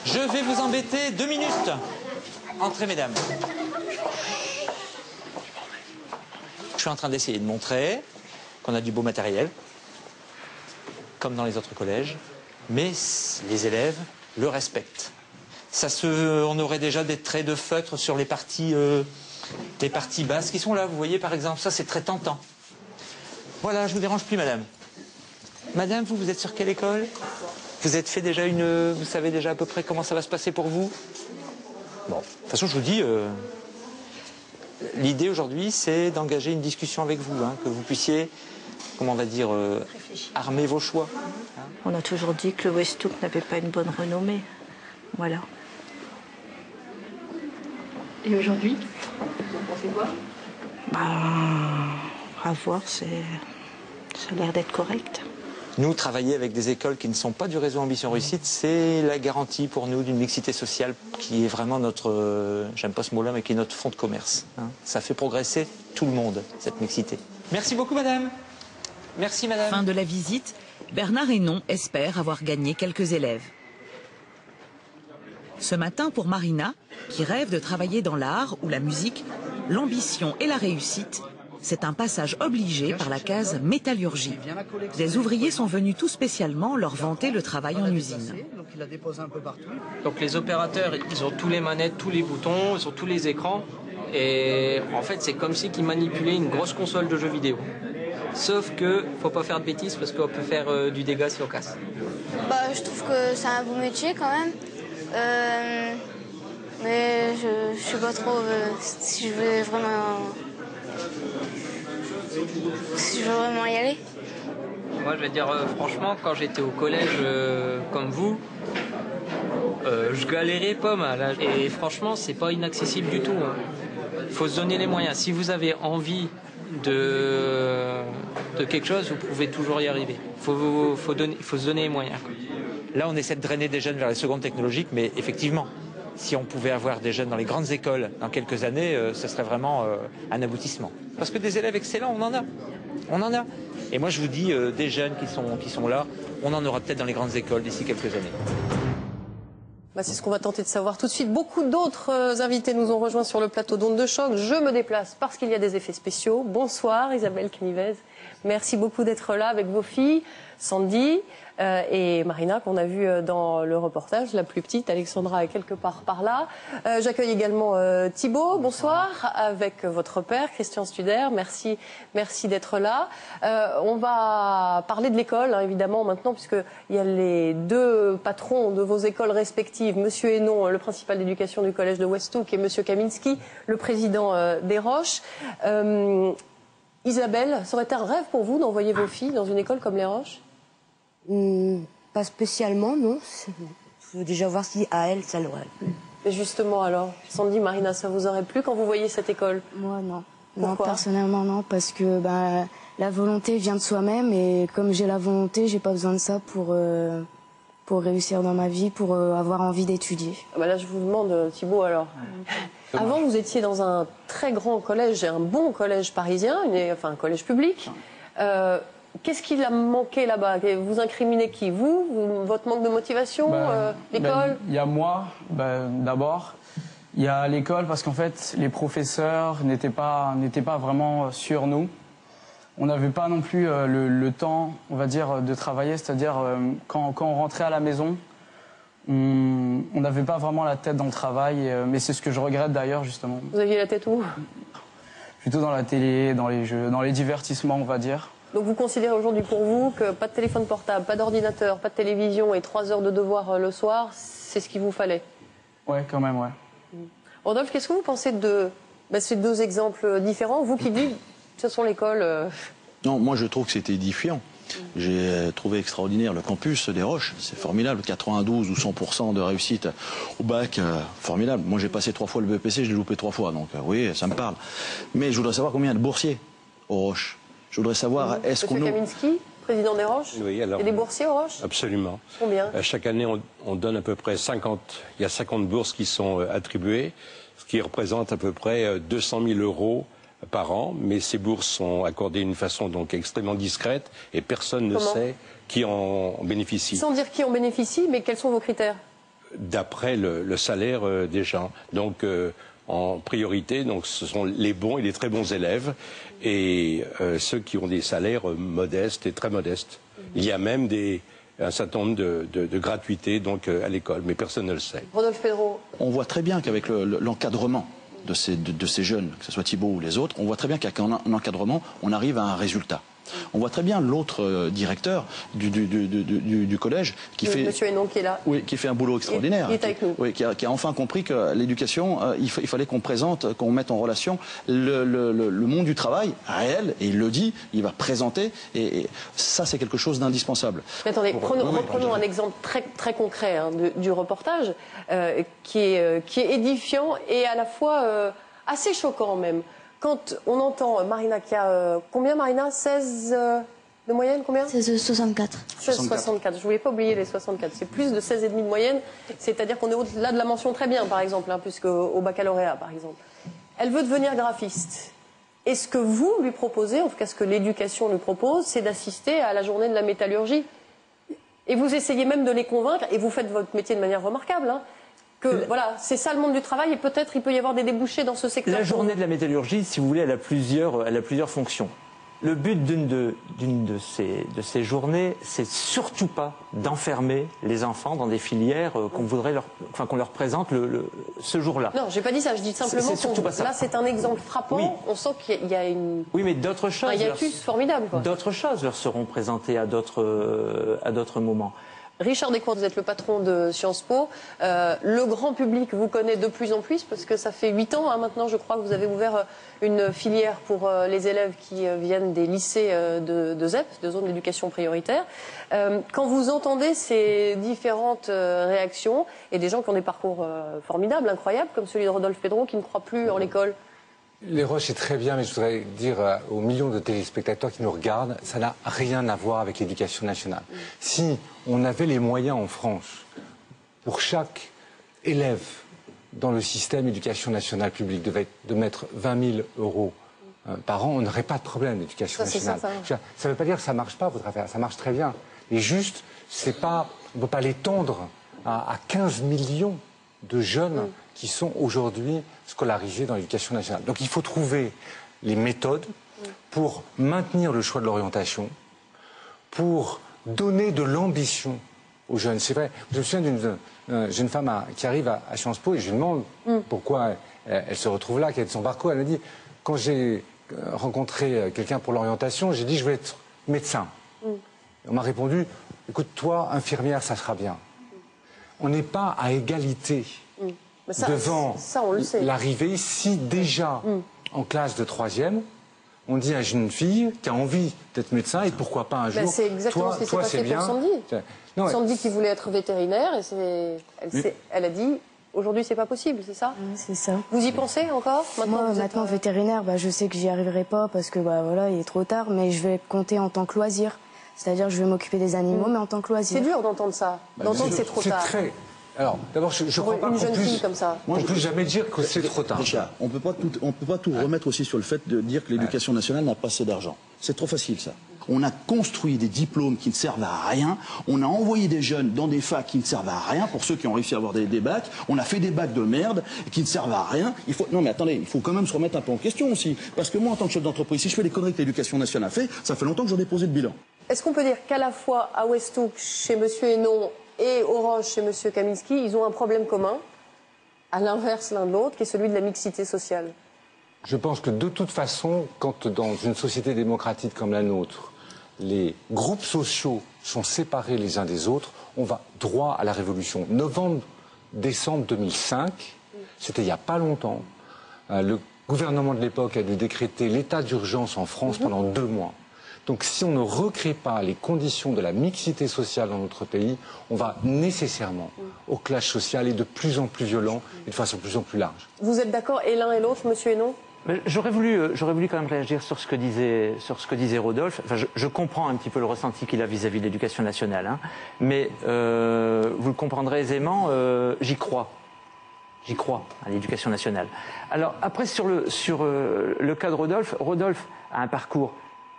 Je vais vous embêter 2 minutes. Entrez, mesdames. Je suis en train d'essayer de montrer qu'on a du beau matériel, comme dans les autres collèges, mais les élèves le respectent. On aurait déjà des traits de feutre sur les parties basses qui sont là. Vous voyez, par exemple, ça c'est très tentant. Voilà, je vous dérange plus, madame. Madame, vous êtes sur quelle école? Vous êtes fait déjà vous savez déjà à peu près comment ça va se passer pour vous? Bon, de toute façon, je vous dis, l'idée aujourd'hui, c'est d'engager une discussion avec vous, hein, que vous puissiez, comment on va dire, armer vos choix. Hein. On a toujours dit que le Westhoek n'avait pas une bonne renommée. Voilà. Et aujourd'hui, vous pensez quoi? À voir, ça a l'air d'être correct. Nous, travailler avec des écoles qui ne sont pas du réseau Ambition Réussite, c'est la garantie pour nous d'une mixité sociale qui est vraiment notre, j'aime pas ce mot-là, mais qui est notre fonds de commerce. Hein. Ça fait progresser tout le monde, cette mixité. Merci beaucoup, madame. Merci, madame. Fin de la visite, Bernard Hénon espère avoir gagné quelques élèves. Ce matin, pour Marina, qui rêve de travailler dans l'art ou la musique, l'ambition et la réussite, c'est un passage obligé par la case métallurgie. Des ouvriers sont venus tout spécialement leur vanter le travail en usine. Donc les opérateurs, ils ont tous les manettes, tous les boutons, ils ont tous les écrans. Et en fait, c'est comme si ils manipulaient une grosse console de jeux vidéo. Sauf que faut pas faire de bêtises parce qu'on peut faire du dégât si on casse. Je trouve que c'est un bon métier quand même. Mais je sais pas trop si je veux vraiment y aller. Moi, je vais dire franchement, quand j'étais au collège comme vous, je galérais pas mal. Hein. Et franchement, c'est pas inaccessible du tout. Hein. Faut se donner les moyens. Si vous avez envie de quelque chose, vous pouvez toujours y arriver. Faut se donner les moyens. Là, on essaie de drainer des jeunes vers les secondes technologiques, mais effectivement, si on pouvait avoir des jeunes dans les grandes écoles dans quelques années, ce serait vraiment un aboutissement. Parce que des élèves excellents, on en a. On en a. Et moi, je vous dis, des jeunes qui sont là, on en aura peut-être dans les grandes écoles d'ici quelques années. C'est ce qu'on va tenter de savoir tout de suite. Beaucoup d'autres invités nous ont rejoints sur le plateau d'Ondes de choc. Je me déplace parce qu'il y a des effets spéciaux. Bonsoir Isabelle Canivez. Merci beaucoup d'être là avec vos filles, Sandy et Marina, qu'on a vu dans le reportage, la plus petite. Alexandra est quelque part par là. J'accueille également Thibaut, bonsoir, avec votre père, Christian Studer. Merci d'être là. On va parler de l'école, hein, évidemment, maintenant, puisqu'il y a les deux patrons de vos écoles respectives, Monsieur Hénon, le principal d'éducation du collège de Westhoek, et Monsieur Kaminski, le président des Roches. Isabelle, ça aurait été un rêve pour vous d'envoyer vos filles dans une école comme Les Roches? Pas spécialement, non. Il faut déjà voir si à elle, ça l'aurait plu. Et justement alors, Sandy, Marina, ça vous aurait plu quand vous voyez cette école? Moi, non. Pourquoi? Non, personnellement, non, parce que la volonté vient de soi-même et comme j'ai la volonté, j'ai pas besoin de ça pour réussir dans ma vie, pour avoir envie d'étudier. Ah bah là, je vous demande, Thibaut, alors. Avant, vous étiez dans un très grand collège, un bon collège parisien, enfin un collège public. Qu'est-ce qu'il a manqué là-bas? Vous incriminez qui? Votre manque de motivation? L'école? Il y a moi, d'abord. Il y a l'école parce qu'en fait, les professeurs n'étaient pas vraiment sur nous. On n'avait pas non plus le temps, on va dire, de travailler. C'est-à-dire, quand on rentrait à la maison, on n'avait pas vraiment la tête dans le travail. Mais c'est ce que je regrette d'ailleurs, justement. Vous aviez la tête où? Plutôt dans la télé, dans les jeux, dans les divertissements, on va dire. Donc vous considérez aujourd'hui pour vous que pas de téléphone portable, pas d'ordinateur, pas de télévision et 3 heures de devoir le soir, c'est ce qu'il vous fallait? Ouais, quand même, ouais. Rodolphe, qu'est-ce que vous pensez de ces deux exemples différents? Vous qui dites, ce sont l'école... Non, moi je trouve que c'était édifiant. J'ai trouvé extraordinaire le campus des Roches, c'est formidable, 92 ou 100% de réussite au bac, formidable. Moi j'ai passé 3 fois le BEPC, je l'ai loupé 3 fois, donc oui, ça me parle. Mais je voudrais savoir combien il y a de boursiers aux Roches. Je voudrais savoir, est-ce qu'on... Monsieur Kaminski, président des Roches? Oui, alors, il y a des boursiers aux Roches? Absolument. Combien? Chaque année, on donne à peu près 50... Il y a 50 bourses qui sont attribuées, ce qui représente à peu près 200 000 € par an. Mais ces bourses sont accordées d'une façon donc extrêmement discrète et personne ne sait qui en bénéficie. Sans dire qui en bénéficie, mais quels sont vos critères? D'après le salaire des gens. Donc... en priorité, donc ce sont les bons et les très bons élèves et ceux qui ont des salaires modestes et très modestes. Il y a même un certain nombre de gratuités donc, à l'école, mais personne ne le sait. Rodolphe Pedro. On voit très bien qu'avec l'encadrement de ces jeunes, que ce soit Thibaut ou les autres, on voit très bien qu'avec un encadrement, on arrive à un résultat. On voit très bien l'autre directeur du collège qui fait... Monsieur Hénon qui est là. Oui, qui fait un boulot extraordinaire. Il est avec nous. Oui, qui a enfin compris que l'éducation, il fallait qu'on présente, qu'on mette en relation le monde du travail réel, et il le dit, il va présenter, et ça c'est quelque chose d'indispensable. Mais attendez, reprenons un exemple très concret du reportage, qui est édifiant et à la fois assez choquant même. Quand on entend Marina qui a... combien Marina? 16 de moyenne, combien? 16,64. 16,64. Je ne voulais pas oublier les 64. C'est plus de 16,5 de moyenne. C'est-à-dire qu'on est au-delà de la mention très bien, par exemple, plus qu'au baccalauréat, par exemple. Elle veut devenir graphiste. Et ce que vous lui proposez, en tout cas ce que l'éducation lui propose, c'est d'assister à la journée de la métallurgie. Et vous essayez même de les convaincre, et vous faites votre métier de manière remarquable, que voilà, c'est ça le monde du travail, et peut-être il peut y avoir des débouchés dans ce secteur. La journée de la métallurgie, si vous voulez, elle a plusieurs fonctions. Le but d'une de ces journées, c'est surtout pas d'enfermer les enfants dans des filières qu'on leur présente ce jour-là. Non, j'ai pas dit ça. Je dis simplement que là, c'est un exemple frappant. Oui. On sent qu'il y a une... Oui, mais d'autres choses... Un hiatus formidable, quoi. D'autres choses leur seront présentées à d'autres moments. Richard Descours, vous êtes le patron de Sciences Po. Le grand public vous connaît de plus en plus parce que ça fait 8 ans maintenant, je crois, que vous avez ouvert une filière pour les élèves qui viennent des lycées de ZEP, de zone d'éducation prioritaire. Quand vous entendez ces différentes réactions et des gens qui ont des parcours formidables, incroyables, comme celui de Rodolphe Pedro qui ne croit plus en l'école. Les Roches, c'est très bien, mais je voudrais dire aux millions de téléspectateurs qui nous regardent, ça n'a rien à voir avec l'éducation nationale. Si on avait les moyens en France, pour chaque élève dans le système éducation nationale publique, de mettre 20 000 € par an, on n'aurait pas de problème d'éducation nationale. Ça ne veut pas dire que ça ne marche pas, votre affaire, ça marche très bien. Mais juste, on ne peut pas l'étendre à 15 millions de jeunes qui sont aujourd'hui scolarisés dans l'éducation nationale. Donc il faut trouver les méthodes pour maintenir le choix de l'orientation, pour donner de l'ambition aux jeunes. C'est vrai, je me souviens d'une jeune femme qui arrive à Sciences Po et je lui demande pourquoi elle se retrouve là, quel est son parcours. Elle me dit, quand j'ai rencontré quelqu'un pour l'orientation, j'ai dit je veux être médecin. On m'a répondu, écoute, toi, infirmière, ça sera bien. On n'est pas à égalité devant l'arrivée si déjà en classe de 3e, On dit à une jeune fille qui a envie d'être médecin et pourquoi pas un jour. C'est exactement ce qui s'est passé pour Sandy. Non, Sandy qui voulait être vétérinaire et elle a dit aujourd'hui c'est pas possible, c'est ça? C'est ça. Vous y pensez encore maintenant? Moi, maintenant vétérinaire, je sais que j'y arriverai pas parce que voilà, il est trop tard, mais je vais compter en tant que loisir. C'est-à-dire je vais m'occuper des animaux, mais en tant que loisir. C'est dur d'entendre ça, d'entendre que c'est trop tard. Alors, d'abord, je crois pas une qu'on jeune fille comme ça. On ne peut jamais dire que c'est trop tard. Richard, on peut pas tout remettre aussi sur le fait de dire que l'éducation nationale n'a pas assez d'argent. C'est trop facile, ça. On a construit des diplômes qui ne servent à rien. On a envoyé des jeunes dans des facs qui ne servent à rien, pour ceux qui ont réussi à avoir des bacs. On a fait des bacs de merde qui ne servent à rien. Non mais attendez, il faut quand même se remettre un peu en question aussi. Parce que moi, en tant que chef d'entreprise, si je fais les conneries que l'éducation nationale a fait, ça fait longtemps que j'en ai posé le bilan. Est-ce qu'on peut dire qu'à la fois à Westhoek, chez M. Hénon, et Orange, chez M. Kaminski, ils ont un problème commun, à l'inverse l'un de l'autre, qui est celui de la mixité sociale? Je pense que de toute façon, quand dans une société démocratique comme la nôtre, les groupes sociaux sont séparés les uns des autres, on va droit à la révolution. Novembre-décembre 2005, c'était il n'y a pas longtemps, le gouvernement de l'époque a dû décréter l'état d'urgence en France pendant 2 mois. Donc si on ne recrée pas les conditions de la mixité sociale dans notre pays, on va nécessairement au clash social et de plus en plus violent et de façon de plus en plus large. Vous êtes d'accord, et l'un et l'autre, M. Hénon? J'aurais voulu quand même réagir sur ce que disait Rodolphe. Enfin, je comprends un petit peu le ressenti qu'il a vis-à-vis de l'éducation nationale, hein, mais vous le comprendrez aisément, j'y crois. J'y crois à l'éducation nationale. Alors après sur le cas de Rodolphe, Rodolphe a un parcours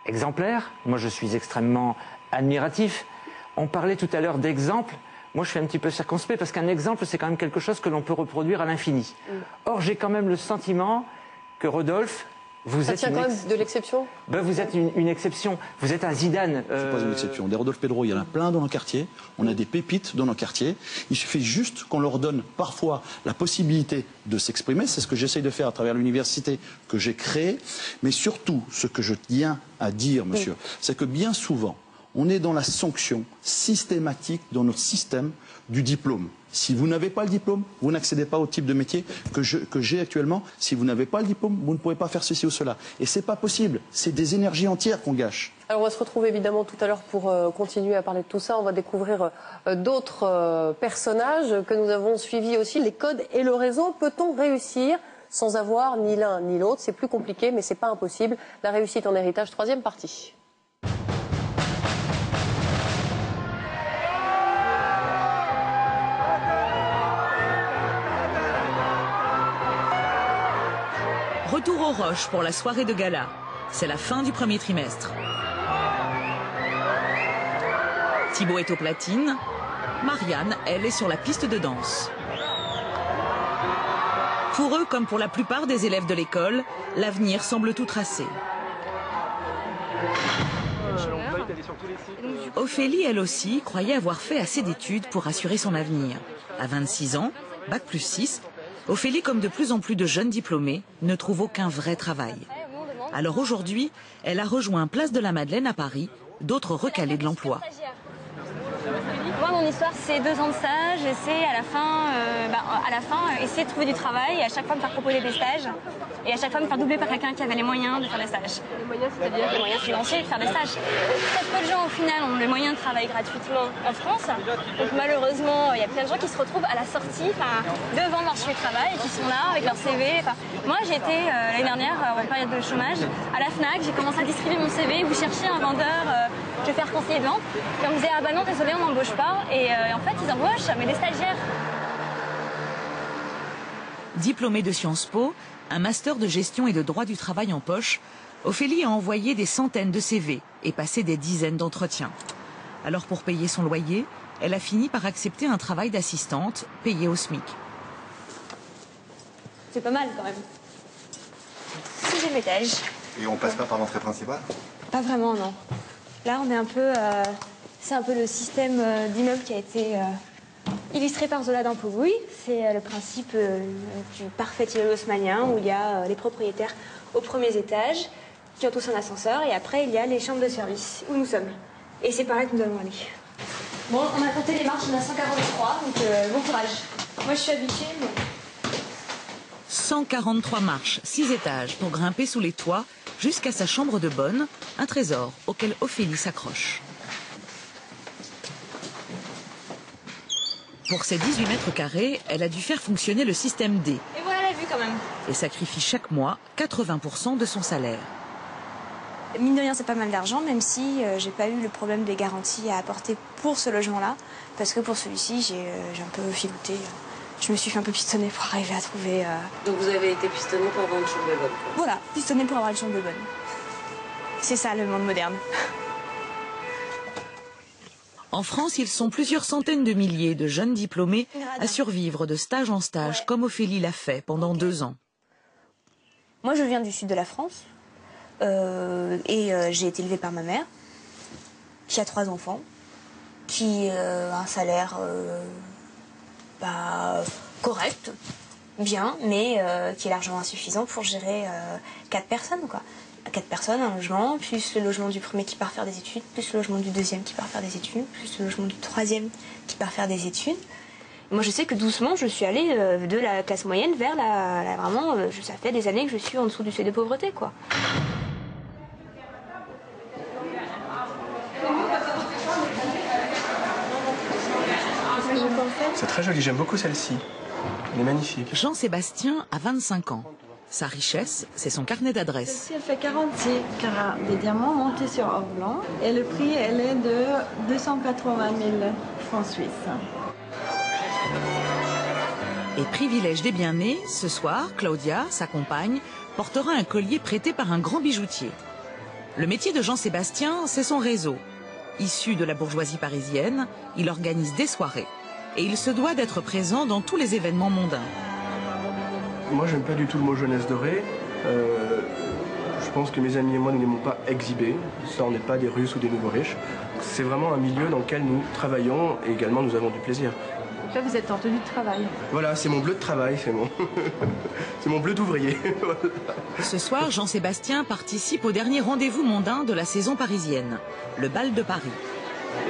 exemplaire. Moi, je suis extrêmement admiratif. On parlait tout à l'heure d'exemple. Moi, je suis un petit peu circonspect parce qu'un exemple, c'est quand même quelque chose que l'on peut reproduire à l'infini. Or, j'ai quand même le sentiment que Rodolphe, vous êtes quand même de l'exception. Vous êtes une exception. Vous êtes un Zidane. C'est pas une exception. Des Rodolphe Pedro, il y en a plein dans nos quartiers. On a des pépites dans nos quartiers. Il suffit juste qu'on leur donne parfois la possibilité de s'exprimer. C'est ce que j'essaye de faire à travers l'université que j'ai créée. Mais surtout, ce que je tiens à dire, monsieur, c'est que bien souvent, on est dans la sanction systématique dans notre système du diplôme. Si vous n'avez pas le diplôme, vous n'accédez pas au type de métier que j'ai actuellement. Si vous n'avez pas le diplôme, vous ne pouvez pas faire ceci ou cela. Et c'est pas possible. C'est des énergies entières qu'on gâche. Alors on va se retrouver évidemment tout à l'heure pour continuer à parler de tout ça. On va découvrir d'autres personnages que nous avons suivis aussi, les codes et le réseau. Peut-on réussir sans avoir ni l'un ni l'autre? C'est plus compliqué, mais c'est pas impossible. La réussite en héritage, 3e partie. Retour aux Roches pour la soirée de gala. C'est la fin du premier trimestre. Thibaut est aux platines. Marianne, elle, est sur la piste de danse. Pour eux, comme pour la plupart des élèves de l'école, l'avenir semble tout tracé. Ophélie, elle aussi, croyait avoir fait assez d'études pour assurer son avenir. À 26 ans, Bac+6, Ophélie, comme de plus en plus de jeunes diplômés, ne trouve aucun vrai travail. Alors aujourd'hui, elle a rejoint Place de la Madeleine à Paris, d'autres recalés de l'emploi. Moi, mon histoire, c'est 2 ans de stage et c'est à la fin, essayer de trouver du travail et à chaque fois me faire proposer des stages et à chaque fois me faire doubler par quelqu'un qui avait les moyens de faire des stages. Les moyens, c'est-à-dire les moyens financiers de faire des stages. Très peu de gens, au final, ont les moyens de travailler gratuitement en France. Donc malheureusement, il y a plein de gens qui se retrouvent à la sortie, devant le marché du travail et qui sont là avec leur CV. Moi, j'ai été l'année dernière, en période de chômage, à la FNAC. J'ai commencé à distribuer mon CV. Vous cherchez un vendeur, je vais faire conseiller de vente. Et on me disait, ah bah non, désolé, on n'embauche pas. Et en fait, ils embauchent, mais des stagiaires. Diplômée de Sciences Po, un master de gestion et de droit du travail en poche, Ophélie a envoyé des centaines de CV et passé des dizaines d'entretiens. Alors pour payer son loyer, elle a fini par accepter un travail d'assistante payé au SMIC. C'est pas mal quand même. 6e étage. Et on passe pas par l'entrée principale? Pas vraiment, non. Là, on est un peu... c'est un peu le système d'immeuble qui a été illustré par Zola dans Pogouille. C'est le principe du parfait immeuble haussmannien où il y a les propriétaires aux premiers étages qui ont tous un ascenseur et après il y a les chambres de service où nous sommes. Et c'est par là que nous allons aller. Bon, on a compté les marches, on a 143, donc bon courage. Moi je suis habituée, mais... 143 marches, 6 étages pour grimper sous les toits jusqu'à sa chambre de bonne, un trésor auquel Ophélie s'accroche. Pour ses 18 mètres carrés, elle a dû faire fonctionner le système D. Et voilà la vue quand même. Et sacrifie chaque mois 80% de son salaire. Mine de rien, c'est pas mal d'argent, même si j'ai pas eu le problème des garanties à apporter pour ce logement-là. Parce que pour celui-ci, j'ai un peu filouté. Je me suis fait un peu pistonner pour arriver à trouver... Donc vous avez été pistonné pour avoir une chambre de bonne. Voilà, pistonné pour avoir une chambre de bonne. C'est ça le monde moderne. En France, ils sont plusieurs centaines de milliers de jeunes diplômés à survivre de stage en stage, comme Ophélie l'a fait pendant 2 ans. Moi, je viens du sud de la France et j'ai été élevée par ma mère, qui a 3 enfants, qui a un salaire correct, bien, mais qui est largement insuffisant pour gérer 4 personnes, quoi. 4 personnes, un logement, plus le logement du premier qui part faire des études, plus le logement du deuxième qui part faire des études, plus le logement du troisième qui part faire des études. Moi, je sais que doucement, je suis allée de la classe moyenne vers vraiment, ça fait des années que je suis en dessous du seuil de pauvreté, quoi. C'est très joli, j'aime beaucoup celle-ci. Elle est magnifique. Jean-Sébastien a 25 ans. Sa richesse, c'est son carnet d'adresses. Celle-ci, elle fait 46 carats des diamants montés sur or blanc. Et le prix, elle est de 280 000 francs suisses. Et privilège des bien-nés, ce soir, Claudia, sa compagne, portera un collier prêté par un grand bijoutier. Le métier de Jean-Sébastien, c'est son réseau. Issu de la bourgeoisie parisienne, il organise des soirées. Et il se doit d'être présent dans tous les événements mondains. Moi, j'aime pas du tout le mot jeunesse dorée. Je pense que mes amis et moi, nous n'aimons pas exhiber. Ça, on n'est pas des Russes ou des nouveaux riches. C'est vraiment un milieu dans lequel nous travaillons et également nous avons du plaisir. Donc là, vous êtes en tenue de travail. Voilà, c'est mon bleu de travail, c'est mon bleu d'ouvrier. Ce soir, Jean-Sébastien participe au dernier rendez-vous mondain de la saison parisienne, le bal de Paris.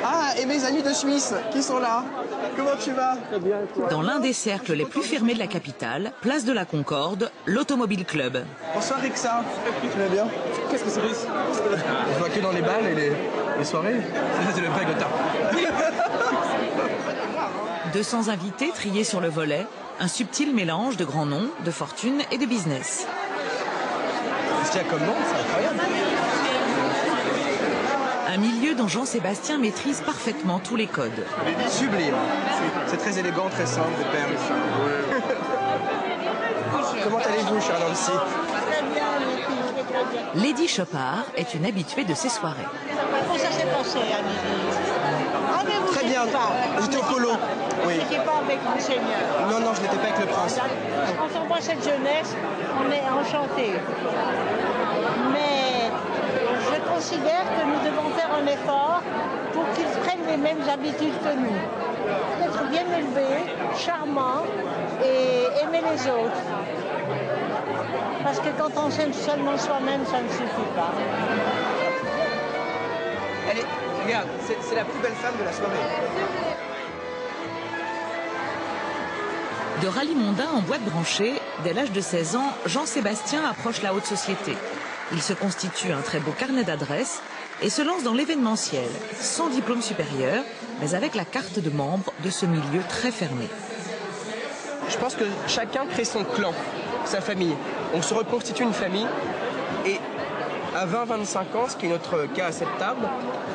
Ah, et mes amis de Suisse qui sont là. Comment tu vas? Très bien, toi. Dans l'un des cercles les plus fermés de la capitale, place de la Concorde, l'Automobile Club. Bonsoir Rixa. Tu vas bien? Qu'est-ce que c'est? On se voit que dans les balles et les soirées. C'est le vrai Gotha. 200 invités triés sur le volet, un subtil mélange de grands noms, de fortune et de business. Qu'est-ce qu'il y a comme nom? C'est incroyable. Un milieu dont Jean-Sébastien maîtrise parfaitement tous les codes. Sublime. C'est très élégant, très simple, des perles. Comment allez-vous, chère Nancy? Lady Chopard est une habituée de ces soirées. Comment ça s'est passé à midi? Très bien. J'étais au polo. Oui. Vous n'étiez pas avec Monseigneur? Non, je n'étais pas avec le prince. Quand on voit cette jeunesse, on est enchanté. Mais je considère que nous devons faire un effort pour qu'ils prennent les mêmes habitudes que nous. Être bien élevés, charmants et aimer les autres. Parce que quand on s'aime seulement soi-même, ça ne suffit pas. Allez, regarde, c'est la plus belle femme de la soirée. De rallye mondain en boîte branchée, dès l'âge de 16 ans, Jean-Sébastien approche la haute société. Il se constitue un très beau carnet d'adresses et se lance dans l'événementiel, sans diplôme supérieur, mais avec la carte de membre de ce milieu très fermé. Je pense que chacun crée son clan, sa famille. On se reconstitue une famille et à 20-25 ans, ce qui est notre cas à cette table,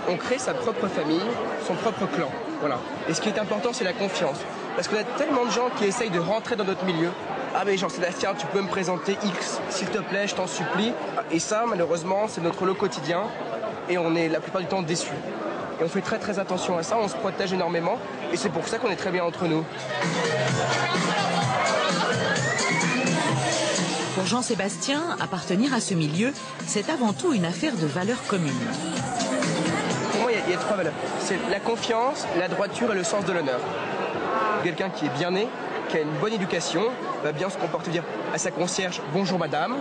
on crée sa propre famille, son propre clan. Voilà. Et ce qui est important, c'est la confiance. Parce qu'on a tellement de gens qui essayent de rentrer dans notre milieu. Ah mais Jean-Sébastien, tu peux me présenter X, s'il te plaît, je t'en supplie. Et ça, malheureusement, c'est notre lot quotidien. Et on est la plupart du temps déçus. Et on fait très très attention à ça, on se protège énormément. Et c'est pour ça qu'on est très bien entre nous. Pour Jean-Sébastien, appartenir à ce milieu, c'est avant tout une affaire de valeurs communes. Pour moi, il y a 3 valeurs. C'est la confiance, la droiture et le sens de l'honneur. Quelqu'un qui est bien né, qui a une bonne éducation, va bien se comporter, dire à sa concierge « bonjour madame »,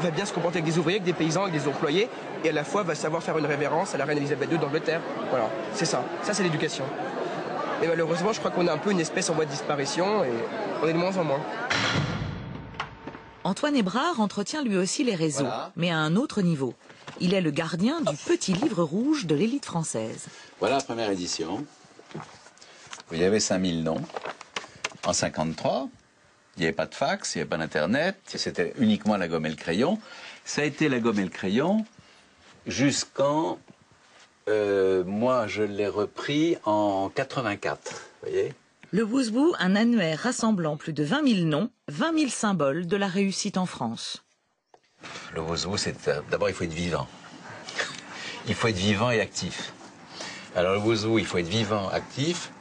va bien se comporter avec des ouvriers, avec des paysans, avec des employés, et à la fois va savoir faire une révérence à la reine Elisabeth II d'Angleterre. Voilà, c'est ça. Ça, c'est l'éducation. Et malheureusement, je crois qu'on est un peu une espèce en voie de disparition, et on est de moins en moins. Antoine Hébrard entretient lui aussi les réseaux, mais à un autre niveau. Il est le gardien du petit livre rouge de l'élite française. Voilà la première édition. Il y avait 5000 noms. En 1953, il n'y avait pas de fax, il n'y avait pas d'internet, c'était uniquement la gomme et le crayon. Ça a été la gomme et le crayon jusqu'en... moi, je l'ai repris en 84, vous voyez. Le Wouzbou, un annuaire rassemblant plus de 20 000 noms, 20 000 symboles de la réussite en France. Le Wouzbou, c'est d'abord, il faut être vivant. Il faut être vivant et actif. Alors le Wouzbou, il faut être vivant, actif,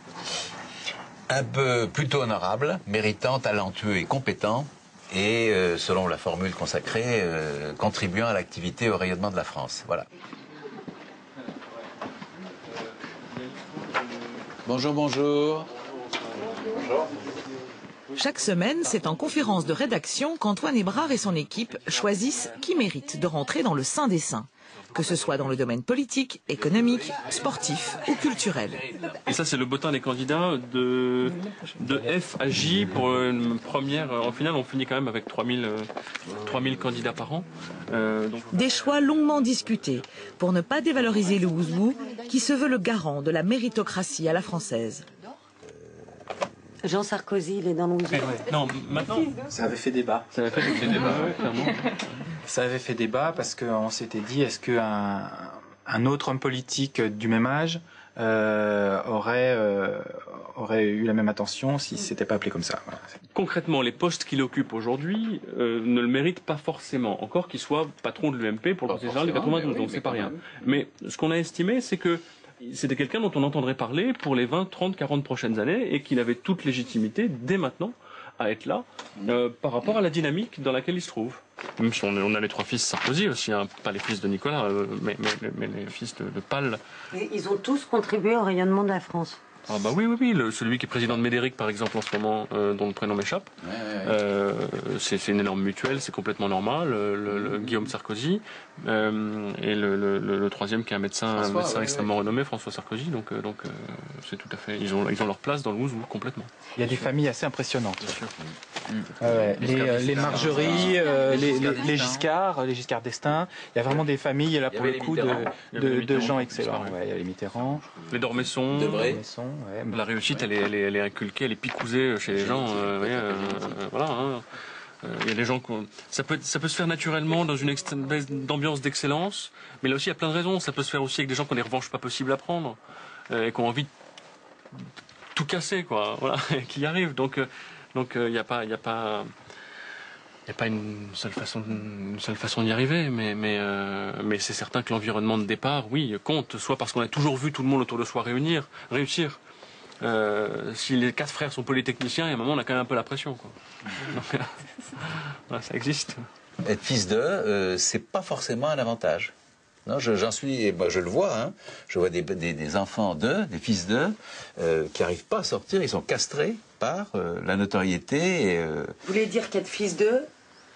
un peu plutôt honorable, méritant, talentueux et compétent, et selon la formule consacrée, contribuant à l'activité et au rayonnement de la France. Voilà. Bonjour, bonjour. Bonjour. Chaque semaine, c'est en conférence de rédaction qu'Antoine Hébrard et son équipe choisissent qui mérite de rentrer dans le sein des saints, que ce soit dans le domaine politique, économique, sportif ou culturel. Et ça, c'est le bottin des candidats de F à J pour une première. En finale, on finit quand même avec 3000 candidats par an. Des choix longuement discutés pour ne pas dévaloriser le Wouzbou, qui se veut le garant de la méritocratie à la française. Jean Sarkozy, il est dans le Wouzbou. Non, maintenant... Ça avait fait débat. Ça avait fait débat, clairement. Ça avait fait débat parce qu'on s'était dit, est-ce qu'un autre homme politique du même âge aurait eu la même attention si c'était pas appelé comme ça. Voilà. Concrètement, les postes qu'il occupe aujourd'hui ne le méritent pas forcément. Encore qu'il soit patron de l'UMP pour le Conseil général du 92, donc c'est pas rien. Mais ce qu'on a estimé, c'est que c'était quelqu'un dont on entendrait parler pour les 20, 30, 40 prochaines années et qu'il avait toute légitimité dès maintenant à être là par rapport à la dynamique dans laquelle il se trouve. Même si on a les trois fils Sarkozy aussi, hein, pas les fils de Nicolas, mais les fils de Pal. Et ils ont tous contribué au rayonnement de la France. Ah bah oui, celui qui est président de Médéric par exemple en ce moment, dont le prénom m'échappe, c'est une énorme mutuelle, c'est complètement normal, le Guillaume Sarkozy, et le troisième qui est un médecin extrêmement renommé, François Sarkozy, donc c'est tout à fait, ils ont leur place dans le Wouzbou complètement. Il y a des familles assez impressionnantes. Bien sûr. Les Margerie, les Giscard d'Estaing, il y a vraiment des familles là pour le coup de gens excellents. Il y a les Mitterrand, les Dormesson, la réussite elle est inculquée, elle est picousée chez les gens. Voilà. Hein. Il y a des gens ça peut se faire naturellement dans une ambiance d'excellence, mais là aussi il y a plein de raisons. Ça peut se faire aussi avec des gens qui ont des revanches pas possibles à prendre et qui ont envie de tout casser, quoi. Voilà, qui y arrivent. Donc il n'y a pas une seule façon d'y arriver, mais c'est certain que l'environnement de départ, oui, compte, soit parce qu'on a toujours vu tout le monde autour de soi réussir. Si les 4 frères sont polytechniciens, il y a un moment on a quand même un peu la pression, quoi. Donc, voilà, ça existe. Être fils d'eux, c'est pas forcément un avantage. Non, j'en suis, moi je le vois, hein. Je vois des enfants d'eux, des fils d'eux, qui n'arrivent pas à sortir, ils sont castrés par la notoriété. Vous voulez dire qu'être fils d'eux,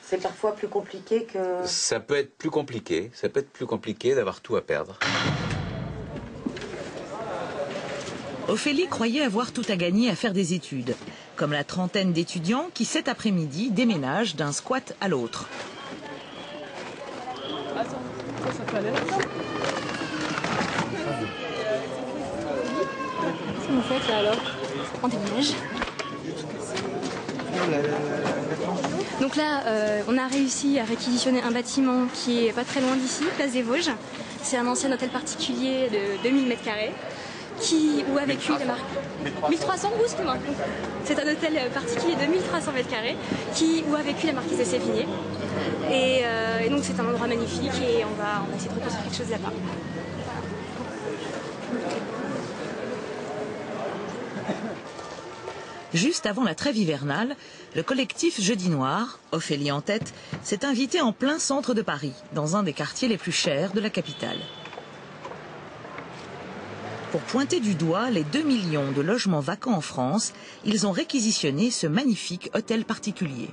c'est parfois plus compliqué que... Ça peut être plus compliqué d'avoir tout à perdre. Ophélie croyait avoir tout à gagner à faire des études, comme la trentaine d'étudiants qui cet après-midi déménagent d'un squat à l'autre. Ça peut aller là-dedans. Qu'est-ce que vous faites là alors? On déménage. Donc là, on a réussi à réquisitionner un bâtiment qui est pas très loin d'ici, Place des Vosges. C'est un ancien hôtel particulier de 2000 m². Où a vécu les marques 1300 excuse-moi. C'est un hôtel particulier de 1300 m², où a vécu la marquise de Sévigné. Et donc c'est un endroit magnifique et on va essayer de reconstruire quelque chose là-bas. Juste avant la trêve hivernale, le collectif Jeudi Noir, Ophélie en tête, s'est invité en plein centre de Paris, dans un des quartiers les plus chers de la capitale. Pour pointer du doigt les 2 millions de logements vacants en France, ils ont réquisitionné ce magnifique hôtel particulier.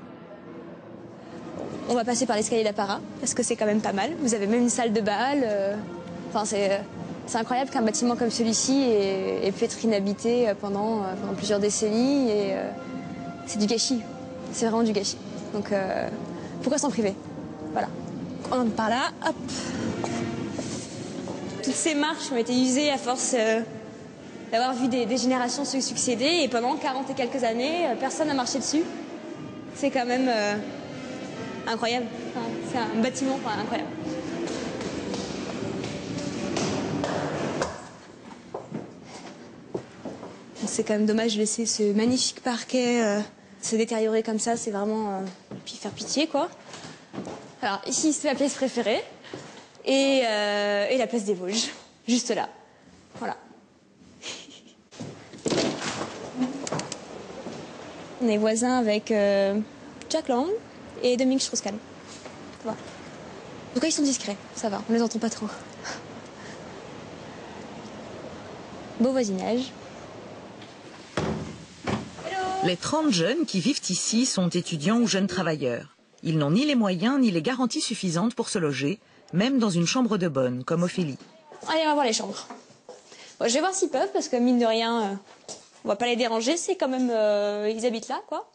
On va passer par l'escalier d'apparat, parce que c'est quand même pas mal. Vous avez même une salle de bal. Enfin, c'est incroyable qu'un bâtiment comme celui-ci ait pu être inhabité pendant plusieurs décennies. Et c'est du gâchis. C'est vraiment du gâchis. Donc pourquoi s'en priver? Voilà. On entre par là, hop. Toutes ces marches ont été usées à force d'avoir vu des générations se succéder et pendant 40 et quelques années, personne n'a marché dessus. C'est quand même incroyable. Enfin, c'est un bâtiment incroyable. C'est quand même dommage de laisser ce magnifique parquet se détériorer comme ça. C'est vraiment puis faire pitié, quoi. Alors ici, c'est ma pièce préférée et la place des Vosges, juste là. Voilà. On est voisins avec Jack Lang et Dominique Strauss-Kahn. Ça va. En tout cas, ils sont discrets, ça va, on les entend pas trop. Beau voisinage. Les 30 jeunes qui vivent ici sont étudiants ou jeunes travailleurs. Ils n'ont ni les moyens ni les garanties suffisantes pour se loger, même dans une chambre de bonne, comme Ophélie. Allez, on va voir les chambres. Bon, je vais voir s'ils peuvent, parce que mine de rien, on va pas les déranger, c'est quand même... ils habitent là, quoi.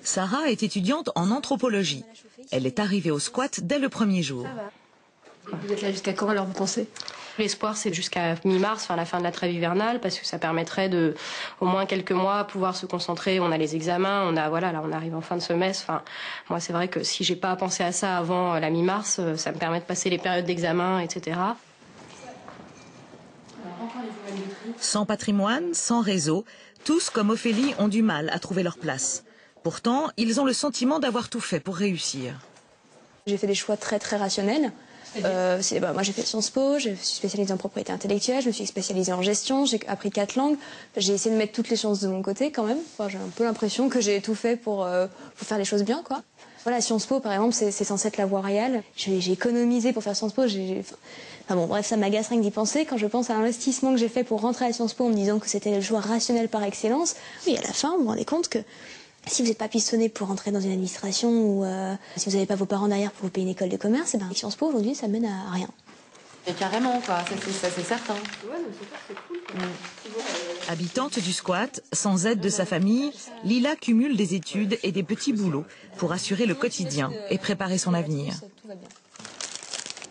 Sarah est étudiante en anthropologie. Elle est arrivée au squat dès le premier jour. Vous êtes là jusqu'à quand alors, vous pensez? L'espoir, c'est jusqu'à mi-mars, enfin la fin de la trêve hivernale, parce que ça permettrait de, au moins quelques mois, pouvoir se concentrer. On a les examens, voilà, là on arrive en fin de semestre. Enfin, moi c'est vrai que si j'ai pas pensé à ça avant la mi-mars, ça me permet de passer les périodes d'examen, etc. Sans patrimoine, sans réseau, tous comme Ophélie ont du mal à trouver leur place. Pourtant, ils ont le sentiment d'avoir tout fait pour réussir. J'ai fait des choix très rationnels. Moi j'ai fait Sciences Po, je suis spécialisée en propriété intellectuelle, je me suis spécialisée en gestion, j'ai appris 4 langues. J'ai essayé de mettre toutes les chances de mon côté quand même. Enfin, j'ai un peu l'impression que j'ai tout fait pour faire les choses bien, quoi. Voilà, Sciences Po par exemple, c'est censé être la voie royale. J'ai économisé pour faire Sciences Po. Enfin bon, bref, ça m'agace rien que d'y penser. Quand je pense à l'investissement que j'ai fait pour rentrer à Sciences Po en me disant que c'était le choix rationnel par excellence, oui, à la fin, vous vous rendez compte que si vous n'êtes pas pistonné pour rentrer dans une administration ou si vous n'avez pas vos parents derrière pour vous payer une école de commerce, Sciences Po aujourd'hui ça mène à rien. Et carrément quoi, ça c'est certain. Habitante du squat, sans aide de sa famille, Lila cumule des études et des petits boulots pour assurer le quotidien et préparer son avenir.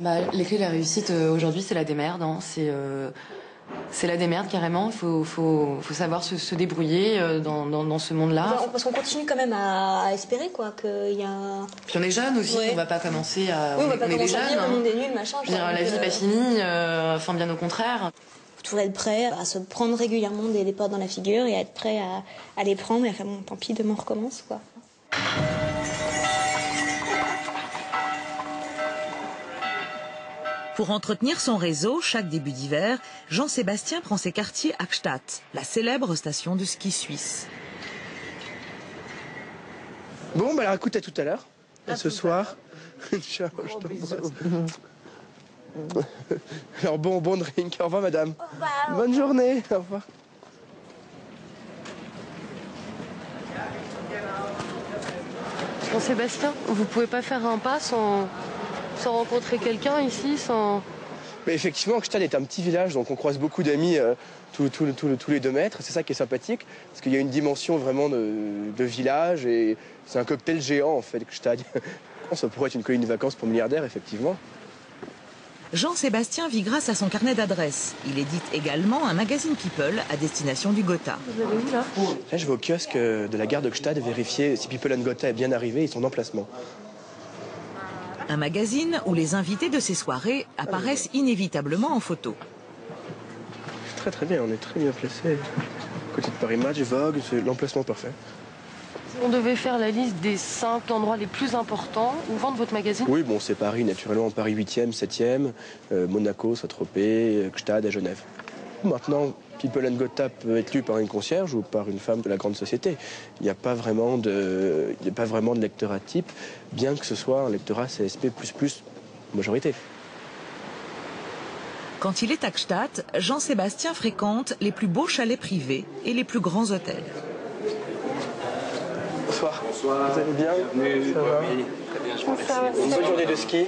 Les clés de la réussite aujourd'hui c'est la démerde, hein. C'est la démerde carrément, il faut savoir se débrouiller dans ce monde-là. Parce qu'on continue quand même à espérer quoi, qu'il y a... Puis on est jeunes aussi, on va pas commencer à... Oui, on va pas commencer à dire on est nuls, machin. La vie n'est pas finie, enfin bien au contraire. Faut toujours être prêt à se prendre régulièrement des portes dans la figure et à être prêt à les prendre et à faire bon, tant pis, demain on recommence quoi. Pour entretenir son réseau, chaque début d'hiver, Jean-Sébastien prend ses quartiers à Gstaad, la célèbre station de ski suisse. Bon, alors écoute, à tout à l'heure. À ce soir. Ciao, je t'embrasse. Alors bon drink. Au revoir, madame. Au revoir. Bonne journée. Au revoir. Jean-Sébastien, vous pouvez pas faire un pas sans rencontrer quelqu'un ici, sans... Mais effectivement, Gstaad est un petit village, donc on croise beaucoup d'amis tous les 2 mètres. C'est ça qui est sympathique, parce qu'il y a une dimension vraiment de village, et c'est un cocktail géant en fait, Gstaad. Ça pourrait être une colonie de vacances pour milliardaires, effectivement. Jean-Sébastien vit grâce à son carnet d'adresses. Il édite également un magazine People à destination du Gotha. Vous allez où là? Là, je vais au kiosque de la gare de Gstaad vérifier si People and Gotha est bien arrivé et son emplacement. Un magazine où les invités de ces soirées apparaissent inévitablement en photo. Très bien, on est très bien placé. Côté de Paris Match, Vogue, c'est l'emplacement parfait. Si on devait faire la liste des 5 endroits les plus importants où vendre votre magazine? Oui, bon, c'est Paris, naturellement, Paris 8e, 7e, Monaco, Saint-Tropez, Gstaad à Genève. Maintenant, People and Gotha peut être lu par une concierge ou par une femme de la grande société. Il n'y a pas vraiment de lectorat type, bien que ce soit un lectorat CSP++, majorité. Quand il est à Gstaad, Jean-Sébastien fréquente les plus beaux chalets privés et les plus grands hôtels. Bonsoir. Bonsoir. Vous allez bien? Bienvenue. Ça va? Oui, très bien, je vous remercie. Une bonne journée de ski.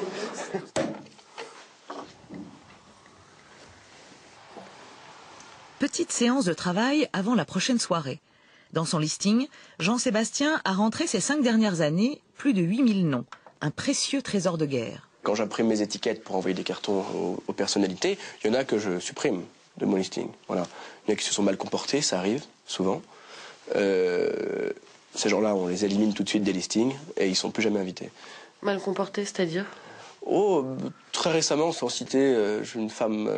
Petit petite séance de travail avant la prochaine soirée. Dans son listing, Jean-Sébastien a rentré ces 5 dernières années plus de 8000 noms, un précieux trésor de guerre. Quand j'imprime mes étiquettes pour envoyer des cartons aux personnalités, il y en a que je supprime de mon listing. Voilà. Il y en a qui se sont mal comportés, ça arrive souvent. Ces gens-là, on les élimine tout de suite des listings et ils ne sont plus jamais invités. Mal comportés, c'est-à-dire? Oh, très récemment, sans citer, j'ai une femme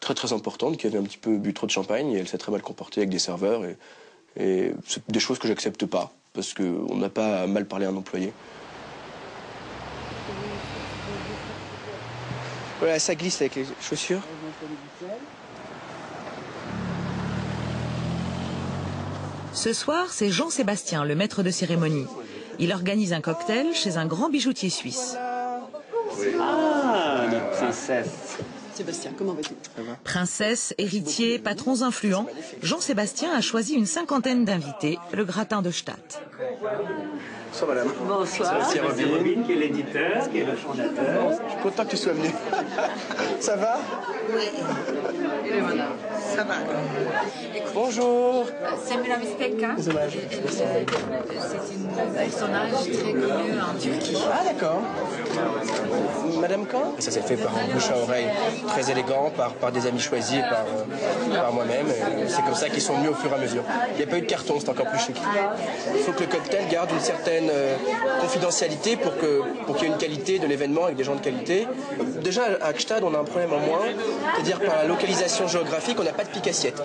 très très importante qui avait un petit peu bu trop de champagne et elle s'est très mal comportée avec des serveurs. Et c'est des choses que j'accepte pas parce qu'on n'a pas à mal parler à un employé. Voilà, ça glisse avec les chaussures. Ce soir, c'est Jean-Sébastien, le maître de cérémonie. Il organise un cocktail chez un grand bijoutier suisse. Ah, notre princesse. Sébastien, comment vas-tu? Princesse, héritier, patrons influents, Jean-Sébastien a choisi une 50aine d'invités, le gratin de Stade. Bonsoir madame. Bonsoir. C'est Robin qui est l'éditeur, qui est le fondateur. Je suis content que tu sois venu. Ça va? Oui. Ça va. Bonjour. Semiramis Pekka. C'est une personnage très connue en Turquie. Ah d'accord. Madame quand? Ça s'est fait par un bouche à oreille, très élégant, par des amis choisis, par moi-même. C'est comme ça qu'ils sont venus au fur et à mesure. Il n'y a pas eu de carton, c'est encore plus chic. Il faut que le cocktail garde une certaine confidentialité pour qu'il y ait une qualité de l'événement avec des gens de qualité. Déjà à Gstaad on a un problème en moins, c'est-à-dire par la localisation géographique on n'a pas de pique-assiette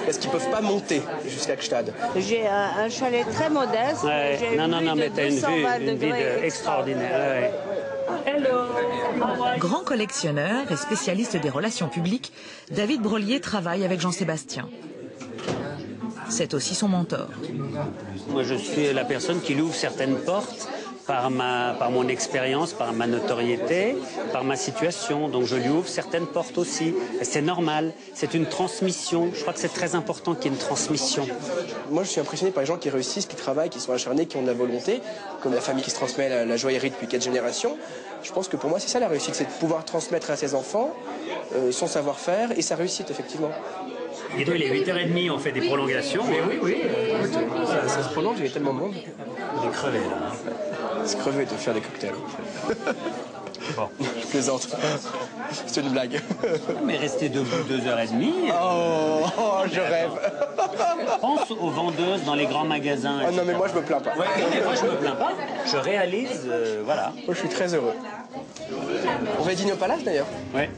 parce qu'ils ne peuvent pas monter jusqu'à Gstaad. J'ai un chalet très modeste. Ouais. Non, mais tu as une vue extraordinaire. Ouais. Grand collectionneur et spécialiste des relations publiques, David Brollier travaille avec Jean-Sébastien. C'est aussi son mentor. Moi, je suis la personne qui lui ouvre certaines portes par mon expérience, par ma notoriété, par ma situation. Donc je lui ouvre certaines portes aussi. C'est normal, c'est une transmission. Je crois que c'est très important qu'il y ait une transmission. Moi, je suis impressionné par les gens qui réussissent, qui travaillent, qui sont acharnés, qui ont de la volonté, comme la famille qui se transmet la joaillerie depuis 4 générations. Je pense que pour moi, c'est ça la réussite, c'est de pouvoir transmettre à ses enfants son savoir-faire et sa réussite, effectivement. Il est 8h30, on fait des prolongations. Mais oui. Ça se prolonge, il y a tellement de monde. On est crevé là. C'est crevé de faire des cocktails. Bon. Je plaisante. C'est une blague. Mais rester debout 2h30. Oh, je rêve. Pense aux vendeuses dans les grands magasins. Oh, non, mais moi je me plains pas. Ouais, moi je me plains pas. Je réalise, voilà. Moi je suis très heureux. On va dîner au Palace d'ailleurs. Ouais.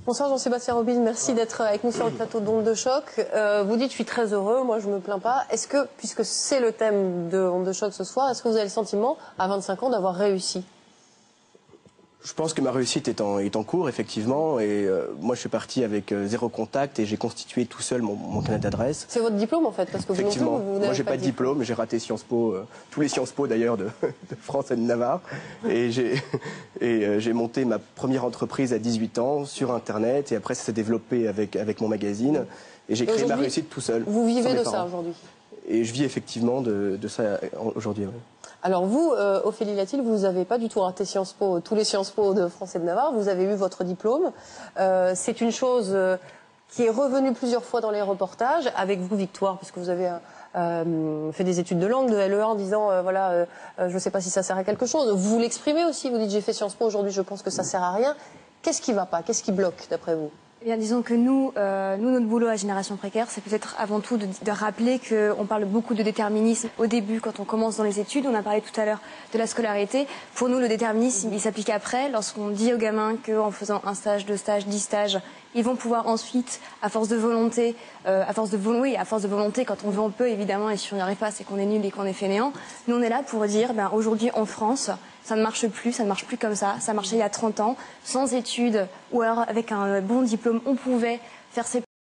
Bonsoir Jean-Sébastien Robin, merci d'être avec nous sur le plateau d'Ondes de Choc. Vous dites je suis très heureux, moi je me plains pas. Est-ce que, puisque c'est le thème de Ondes de Choc ce soir, est-ce que vous avez le sentiment, à 25 ans, d'avoir réussi? Je pense que ma réussite est en cours, effectivement. Et moi, je suis parti avec 0 contact et j'ai constitué tout seul mon carnet d'adresse. C'est votre diplôme, en fait, parce que vous effectivement. non plus, vous moi, j'ai pas de diplôme. J'ai raté Sciences Po, tous les Sciences Po d'ailleurs de France et de Navarre. Et j'ai monté ma première entreprise à 18 ans sur Internet. Et après, ça s'est développé avec mon magazine. Et j'ai créé ma réussite tout seul. Vous vivez de ça aujourd'hui? Et je vis effectivement de ça aujourd'hui. Ouais. Alors vous, Ophélie Latil, vous n'avez pas du tout raté Sciences Po, tous les Sciences Po de France et de Navarre, vous avez eu votre diplôme. C'est une chose qui est revenue plusieurs fois dans les reportages, avec vous Victoire, parce que vous avez fait des études de langue, de LE1, en disant, je ne sais pas si ça sert à quelque chose. Vous l'exprimez aussi, vous dites j'ai fait Sciences Po, aujourd'hui je pense que ça ne sert à rien. Qu'est-ce qui ne va pas? Qu'est-ce qui bloque d'après vous? Eh bien, disons que nous, notre boulot à Génération Précaire, c'est peut-être avant tout de rappeler qu'on parle beaucoup de déterminisme. Au début, quand on commence dans les études, on a parlé tout à l'heure de la scolarité. Pour nous, le déterminisme, il s'applique après, lorsqu'on dit aux gamins qu'en faisant un stage, 2 stages, 10 stages, ils vont pouvoir ensuite, à force de volonté, quand on veut, on peut, évidemment, et si on n'y arrive pas, c'est qu'on est nul et qu'on est fainéant. Nous, on est là pour dire, aujourd'hui, en France, ça ne marche plus comme ça. Ça marchait il y a 30 ans, sans études, ou alors avec un bon diplôme, on pouvait faire ses